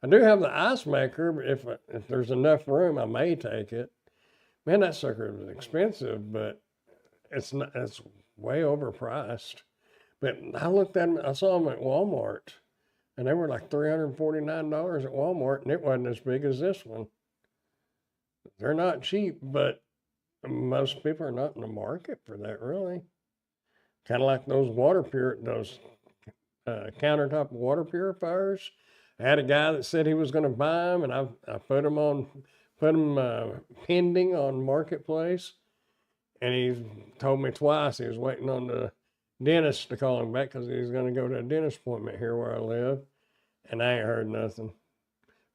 I do have the ice maker, but if there's enough room, I may take it. Man, that sucker is expensive, but it's way overpriced. But I saw them at Walmart, and they were like $349 at Walmart, and it wasn't as big as this one. They're not cheap, but most people are not in the market for that, really. Kind of like those countertop water purifiers. I had a guy that said he was going to buy them, and I put them pending on Marketplace, and he told me twice he was waiting on the dentist to call him back because he was going to go to a dentist appointment here where I live, and I ain't heard nothing.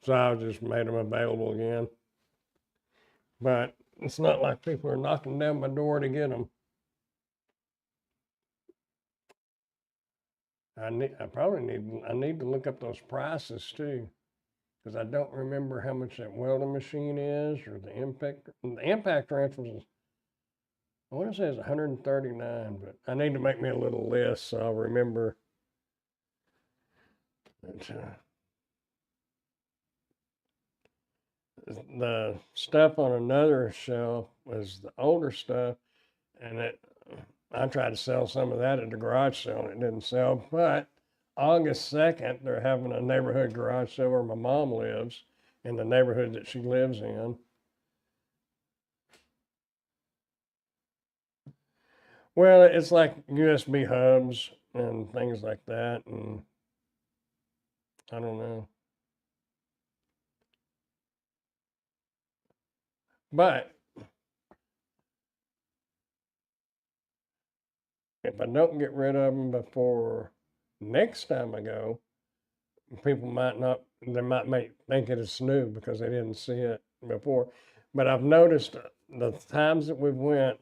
So I just made them available again. But it's not like people are knocking down my door to get them. I need to look up those prices too, because I don't remember how much that welding machine is or the impact. The impact wrench was, I want to say it's 139, but I need to make me a little list so I'll remember. The stuff on another shelf was the older stuff, and I tried to sell some of that at the garage sale and it didn't sell. But August 2nd, they're having a neighborhood garage sale where my mom lives, in the neighborhood that she lives in. Well, it's like USB hubs and things like that, and I don't know. But if I don't get rid of them before next time I go, people they might think it is new because they didn't see it before. But I've noticed the times that we've went,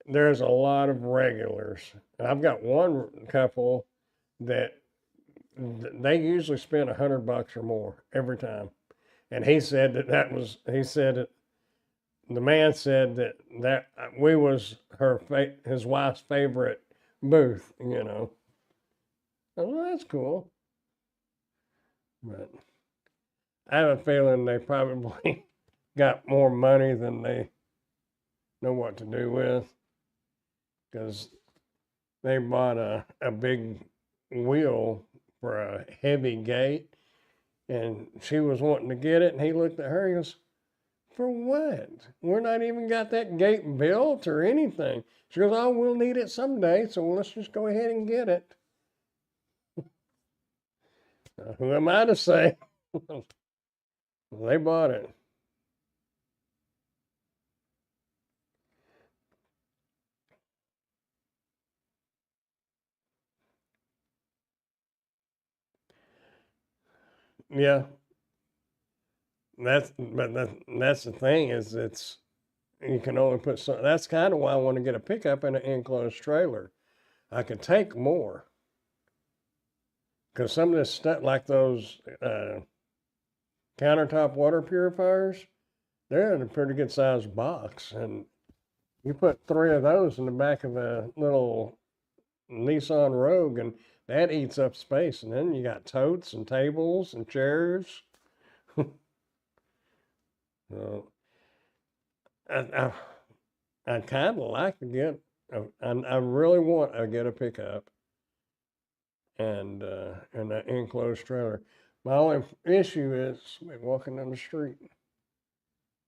there's a lot of regulars. I've got one couple that they usually spend $100 or more every time. And he said the man said that we was his wife's favorite booth, you know. Oh, well, that's cool. But I have a feeling they probably got more money than they know what to do with because they bought a big wheel for a heavy gate and she was wanting to get it and he looked at her and goes, for what? We're not even got that gate built or anything. She goes, oh, we'll need it someday, so let's just go ahead and get it. Who am I to say? They bought it. Yeah, that's the thing is it's you can only put some. That's kind of why I want to get a pickup and an enclosed trailer. I could take more because some of this stuff, like those countertop water purifiers, they're in a pretty good sized box, and you put three of those in the back of a little Nissan Rogue, and that eats up space. And then you got totes and tables and chairs. So I, I, I'd kind of like to get, I really want to get a pickup and an enclosed trailer. My only issue is walking down the street.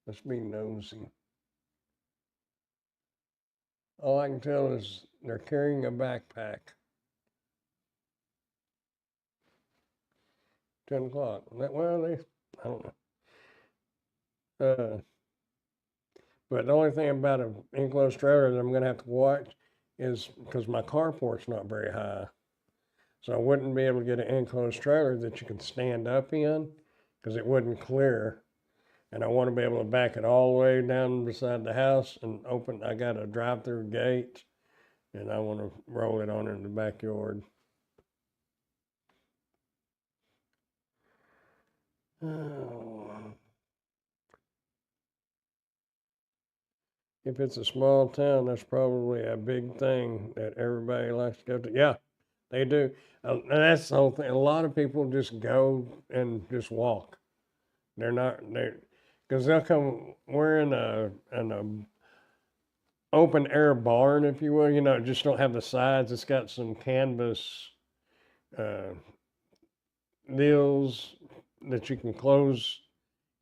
Let's be nosy. All I can tell is they're carrying a backpack. 10 o'clock. Well, I don't know. But the only thing about an enclosed trailer that I'm going to have to watch is because my carport's not very high. So I wouldn't be able to get an enclosed trailer that you can stand up in because it wouldn't clear. And I want to be able to back it all the way down beside the house and open. I got a drive-through gate, and I want to roll it on in the backyard. Oh. If it's a small town, that's probably a big thing that everybody likes to go to. Yeah, they do. And that's the whole thing. A lot of people just go and just walk. They're because they'll come. We're in a open air barn, if you will. You know, just don't have the sides. It's got some canvas uh, deals that you can close.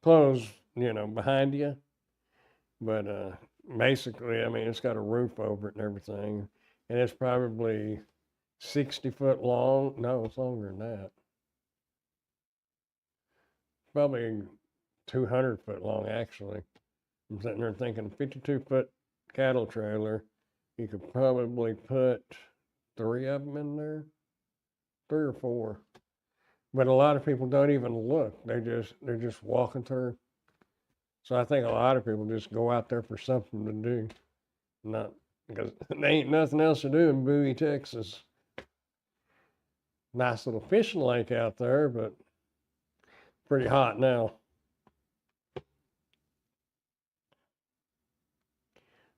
You know, behind you. But basically, I mean, it's got a roof over it and everything, and it's probably 60 foot long. No, it's longer than that. Probably 200 foot long, actually. I'm sitting there thinking 52 foot cattle trailer. You could probably put three of them in there, three or four. But a lot of people don't even look. They're just walking through. So I think a lot of people just go out there for something to do, not because there ain't nothing else to do in Bowie, Texas. Nice little fishing lake out there, but pretty hot now.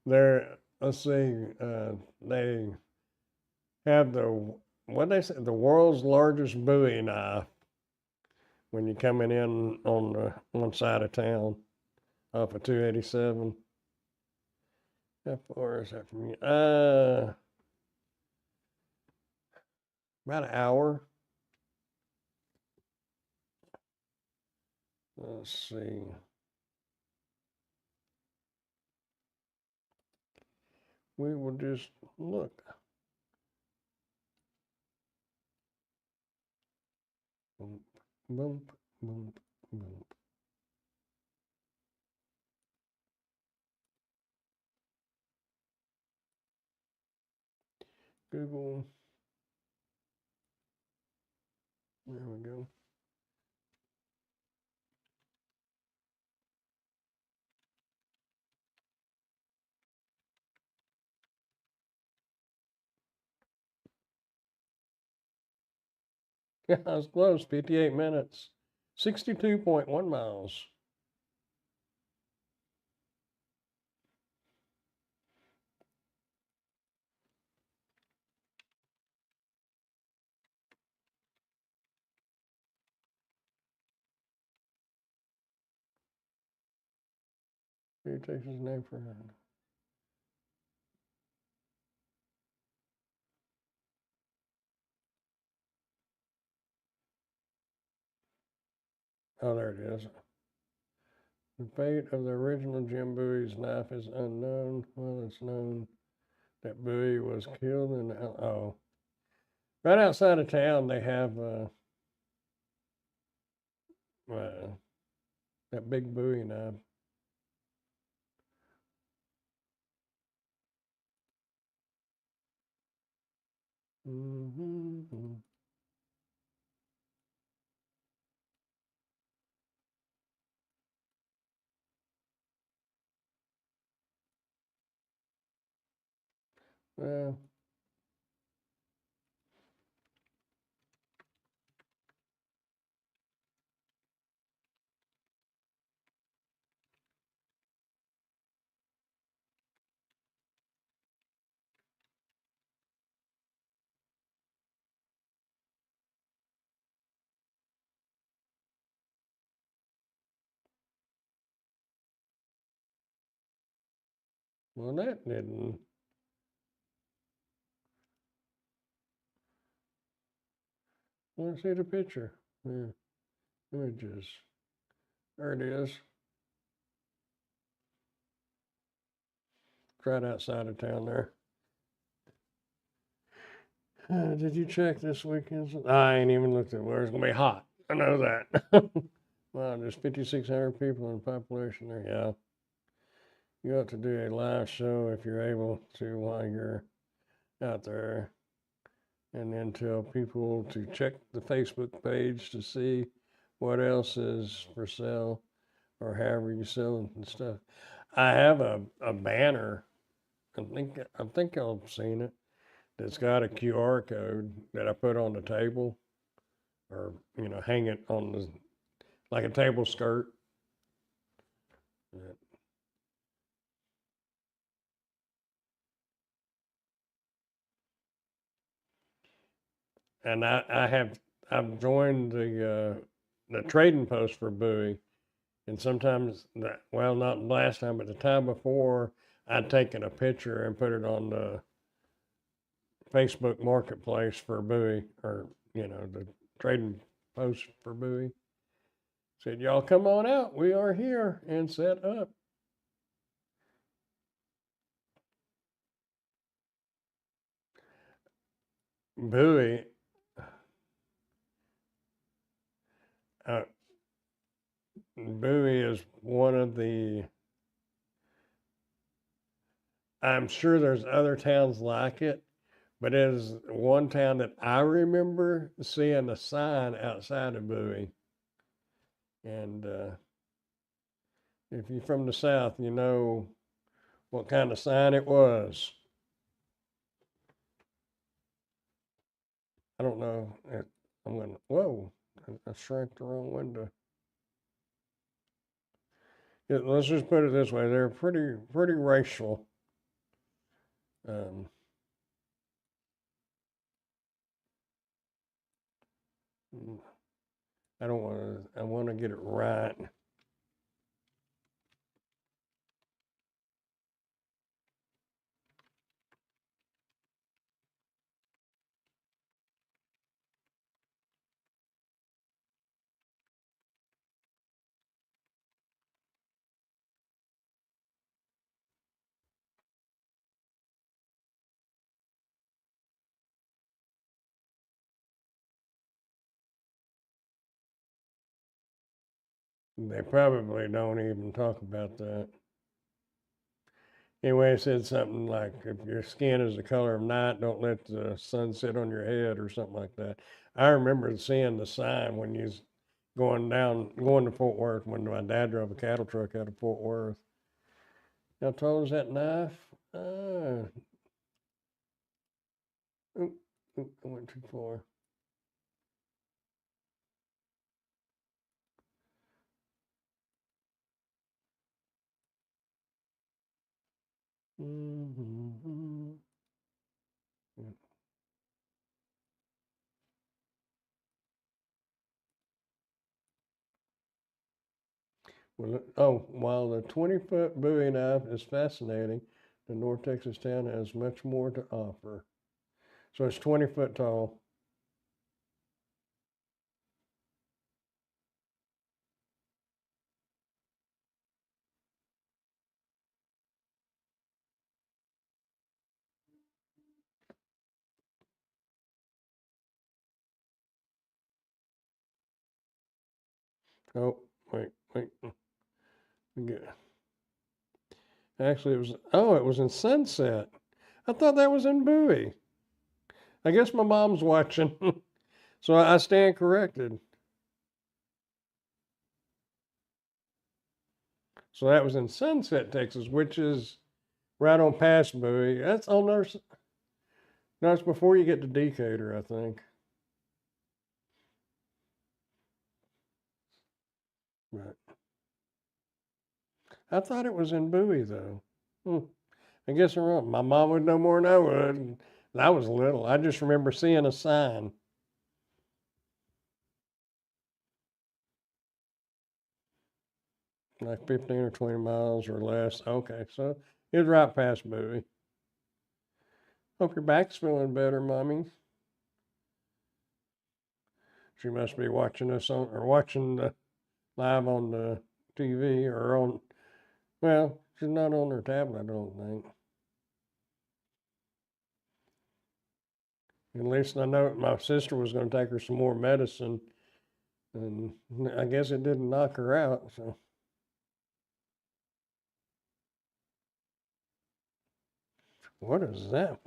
There, let's see, they have the what they say the world's largest Bowie knife when you're coming in on the one side of town off of 287. How far is that from you? About an hour. Let's see. We will just look. Boom, boom, boom, boom. Google. There we go. Yeah, I was close. 58 minutes. 62.1 miles. He takes his name for it. Oh, there it is. The fate of the original Jim Bowie's knife is unknown. Well, it's known that Bowie was killed in right outside of town. They have uh, that big Bowie knife. Mm-hmm. Well, that didn't. Want to see the picture? Yeah, images. There it is. Right outside of town there. Did you check this weekend? I ain't even looked at where it's gonna be hot. I know that. Wow, there's 5,600 people in the population there. Yeah, you ought to do a live show if you're able to while you're out there, and then tell people to check the Facebook page to see what else is for sale or however you sell and stuff. I have a banner. I think I've seen it. That's got a QR code that I put on the table, or hang it on the like a table skirt. And I've joined the trading post for Bowie, and sometimes not last time, but the time before, I'd taken a picture and put it on the Facebook Marketplace for Bowie, or the trading post for Bowie. Said, y'all come on out. We are here and set up. Bowie, uh, Bowie is one of the. I'm sure there's other towns like it, but it is one town that I remember seeing a sign outside of Bowie. And if you're from the South, you know what kind of sign it was. I don't know. I'm going to, whoa, I shrank the wrong window. Yeah, let's just put it this way, they're pretty racial. Um, I want to get it right. They probably don't even talk about that. Anyway, it said something like, if your skin is the color of night, don't let the sun sit on your head, or something like that. I remember seeing the sign when you was going to Fort Worth, when my dad drove a cattle truck out of Fort Worth. How tall is that knife? Oop, I went too far. Mm-hmm. While the 20-foot Bowie knife is fascinating, the North Texas town has much more to offer. So it's 20 foot tall. Oh, wait. Actually, it was in Sunset. I thought that was in Bowie. I guess my mom's watching, so I stand corrected. So that was in Sunset, Texas, which is right on past Bowie. That's on there. No, it's before you get to Decatur, I think. Right. I thought it was in Bowie, though. Hmm. I guess I'm wrong. My mom would know more than I would. I was little. I just remember seeing a sign. Like 15 or 20 miles or less. Okay, so it was right past Bowie. Hope your back's feeling better, Mommy. She must be watching us on or watching the live on the TV or on. Well, she's not on her tablet, I don't think. At least I know my sister was going to take her some more medicine, and I guess it didn't knock her out. So what is that?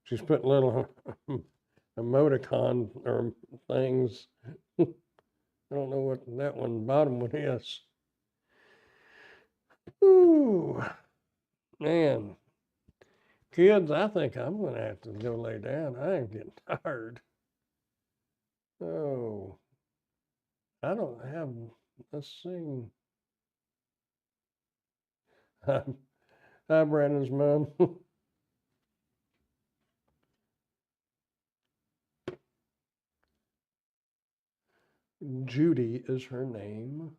She's putting little emoticon or things. I don't know what that one bottom one is. Ooh, man. Kids, I think I'm going to have to go lay down. I am getting tired. Oh, I don't have, let's see. Hi, Brandon's mom. Judy is her name.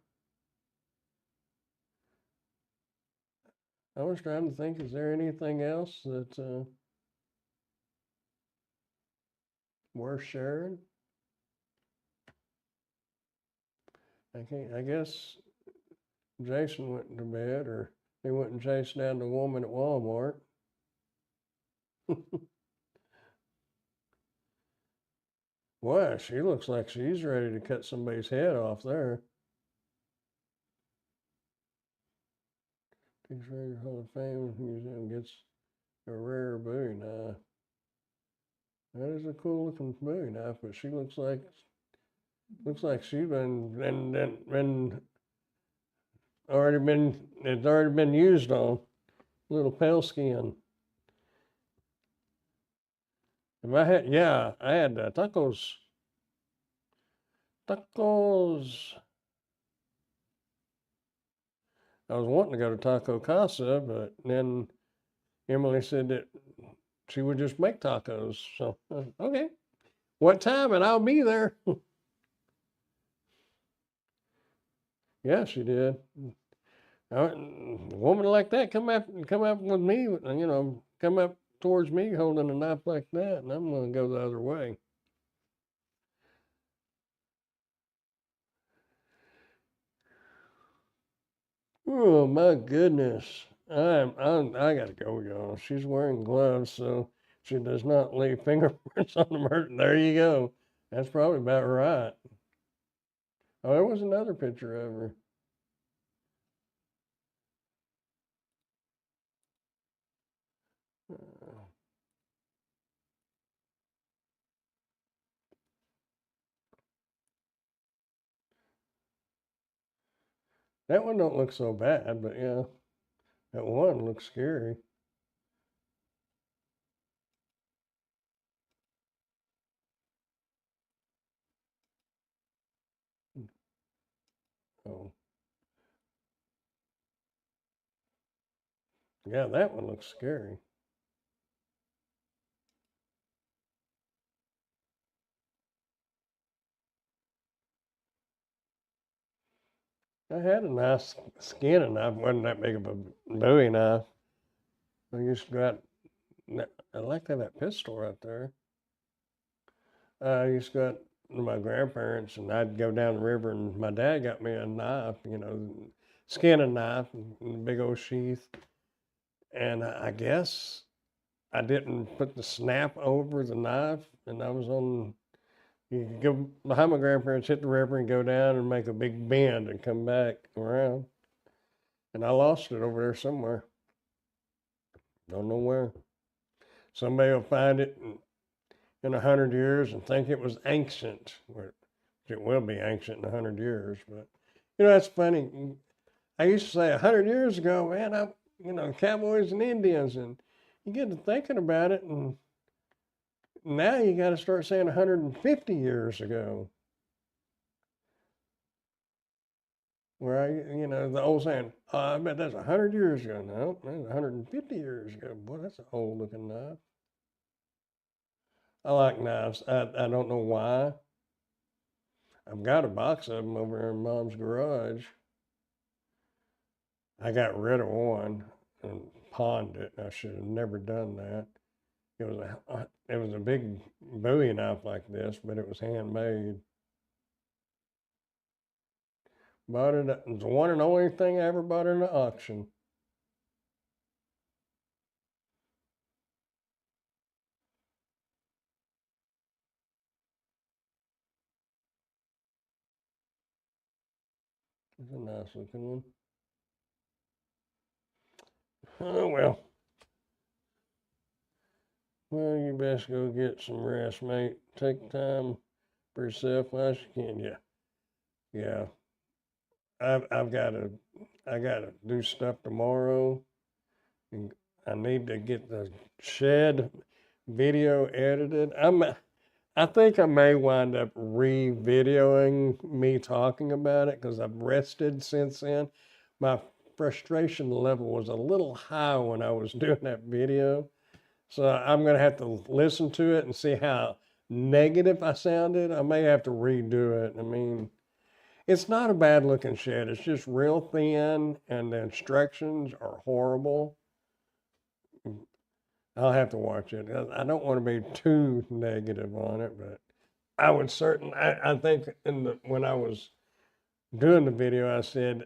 I was trying to think, is there anything else that's worth sharing? I guess Jason went to bed, or he went and chased down the woman at Walmart. Wow, she looks like she's ready to cut somebody's head off there. Texas Hall of Fame Museum gets a rare Bowie knife. That is a cool looking Bowie knife, but she looks like she's been already been it's already been used on. Little pale skin. If I had I had tacos. I was wanting to go to Taco Casa, but then Emily said that she would just make tacos. So okay, what time? And I'll be there. Yeah, she did. A woman like that come up with me, come up towards me holding a knife like that, and I'm gonna go the other way. Oh my goodness. I gotta go, y'all. She's wearing gloves, so she does not leave fingerprints on the murder. There you go. That's probably about right. Oh, there was another picture of her. That one don't look so bad, but yeah, that one looks scary. Oh, yeah, that one looks scary. I had a nice skinning knife. Wasn't that big of a Bowie knife. I used to go out. I like to have that pistol right there. I used to go out to my grandparents, and I'd go down the river, and my dad got me a knife, skinning knife, and a big old sheath. And I guess I didn't put the snap over the knife, and I was on. You could go behind my grandparents, hit the river, and go down and make a big bend and come back around. And I lost it over there somewhere. Don't know where. Somebody will find it in 100 years and think it was ancient. It will be ancient in 100 years, but that's funny. I used to say 100 years ago, man, cowboys and Indians, and you get to thinking about it, and now you got to start saying 150 years ago. Where the old saying, oh, I bet that's 100 years ago. No, that's 150 years ago. Boy, that's an old looking knife. I like knives. I don't know why. I've got a box of them over there in Mom's garage. I got rid of one and pawned it. I should have never done that. It was a big Bowie knife like this, but it was handmade. Bought it. It was the one and only thing I ever bought in an auction. It's a nice looking one. Oh well. Well, you best go get some rest, mate. Take time for yourself as you can. Yeah, yeah. I've I gotta do stuff tomorrow, and I need to get the shed video edited. I think I may wind up re-videoing me talking about it because I've rested since then. My frustration level was a little high when I was doing that video. So I'm going to have to listen to it and see how negative I sounded. I may have to redo it. I mean, it's not a bad looking shed. It's just real thin and the instructions are horrible. I'll have to watch it. I don't want to be too negative on it, but I would certainly, I think when I was doing the video, I said,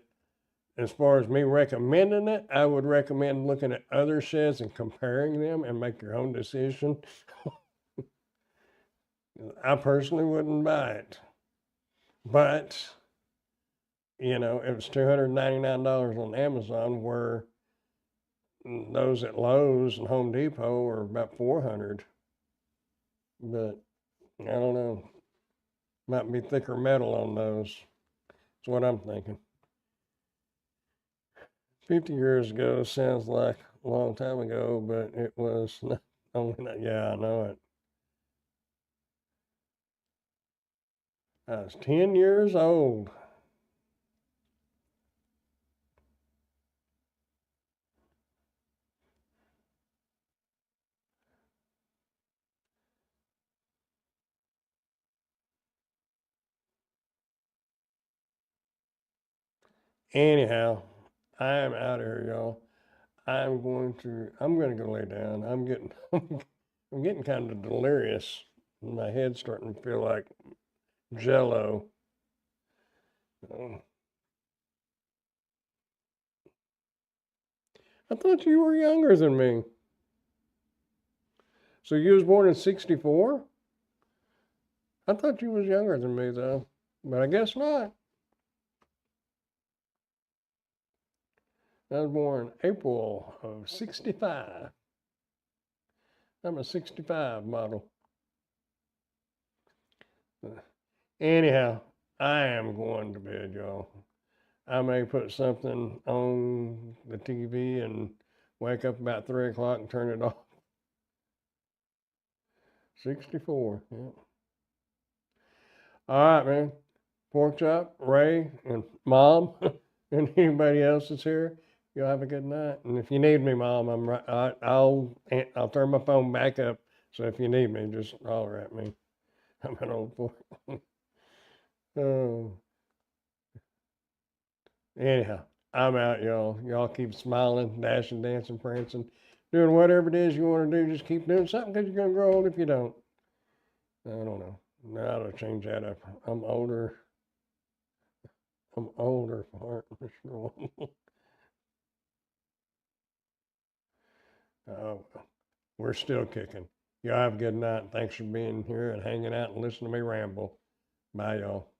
as far as me recommending it, I would recommend looking at other sheds and comparing them and make your own decision. I personally wouldn't buy it, but it was $299 on Amazon, where those at Lowe's and Home Depot are about 400. But I don't know, might be thicker metal on those. That's what I'm thinking. 50 years ago sounds like a long time ago, but it was not, only not, yeah, I know it. I was 10 years old. Anyhow, I am out of here, y'all. I'm going to go lay down. I'm getting kind of delirious. My head's starting to feel like jello. Um, I thought you were younger than me. So you was born in 64? I thought you was younger than me though, but I guess not. I was born April of 65. I'm a 65 model. Anyhow, I am going to bed, y'all. I may put something on the TV and wake up about 3 o'clock and turn it off. 64, yeah. All right, man. Pork chop, Ray, and Mom, and anybody else that's here. Y'all have a good night. And if you need me, Mom, I'm right. I'll turn my phone back up. So if you need me, just holler at me. I'm an old boy. Oh. Anyhow, I'm out, y'all. Y'all keep smiling, dashing, dancing, prancing, doing whatever it is you want to do. Just keep doing something because you're going to grow old if you don't. I don't know. Now to change that up. I'm older. I'm older for it, for sure. Oh, we're still kicking. Y'all have a good night. Thanks for being here and hanging out and listening to me ramble. Bye, y'all.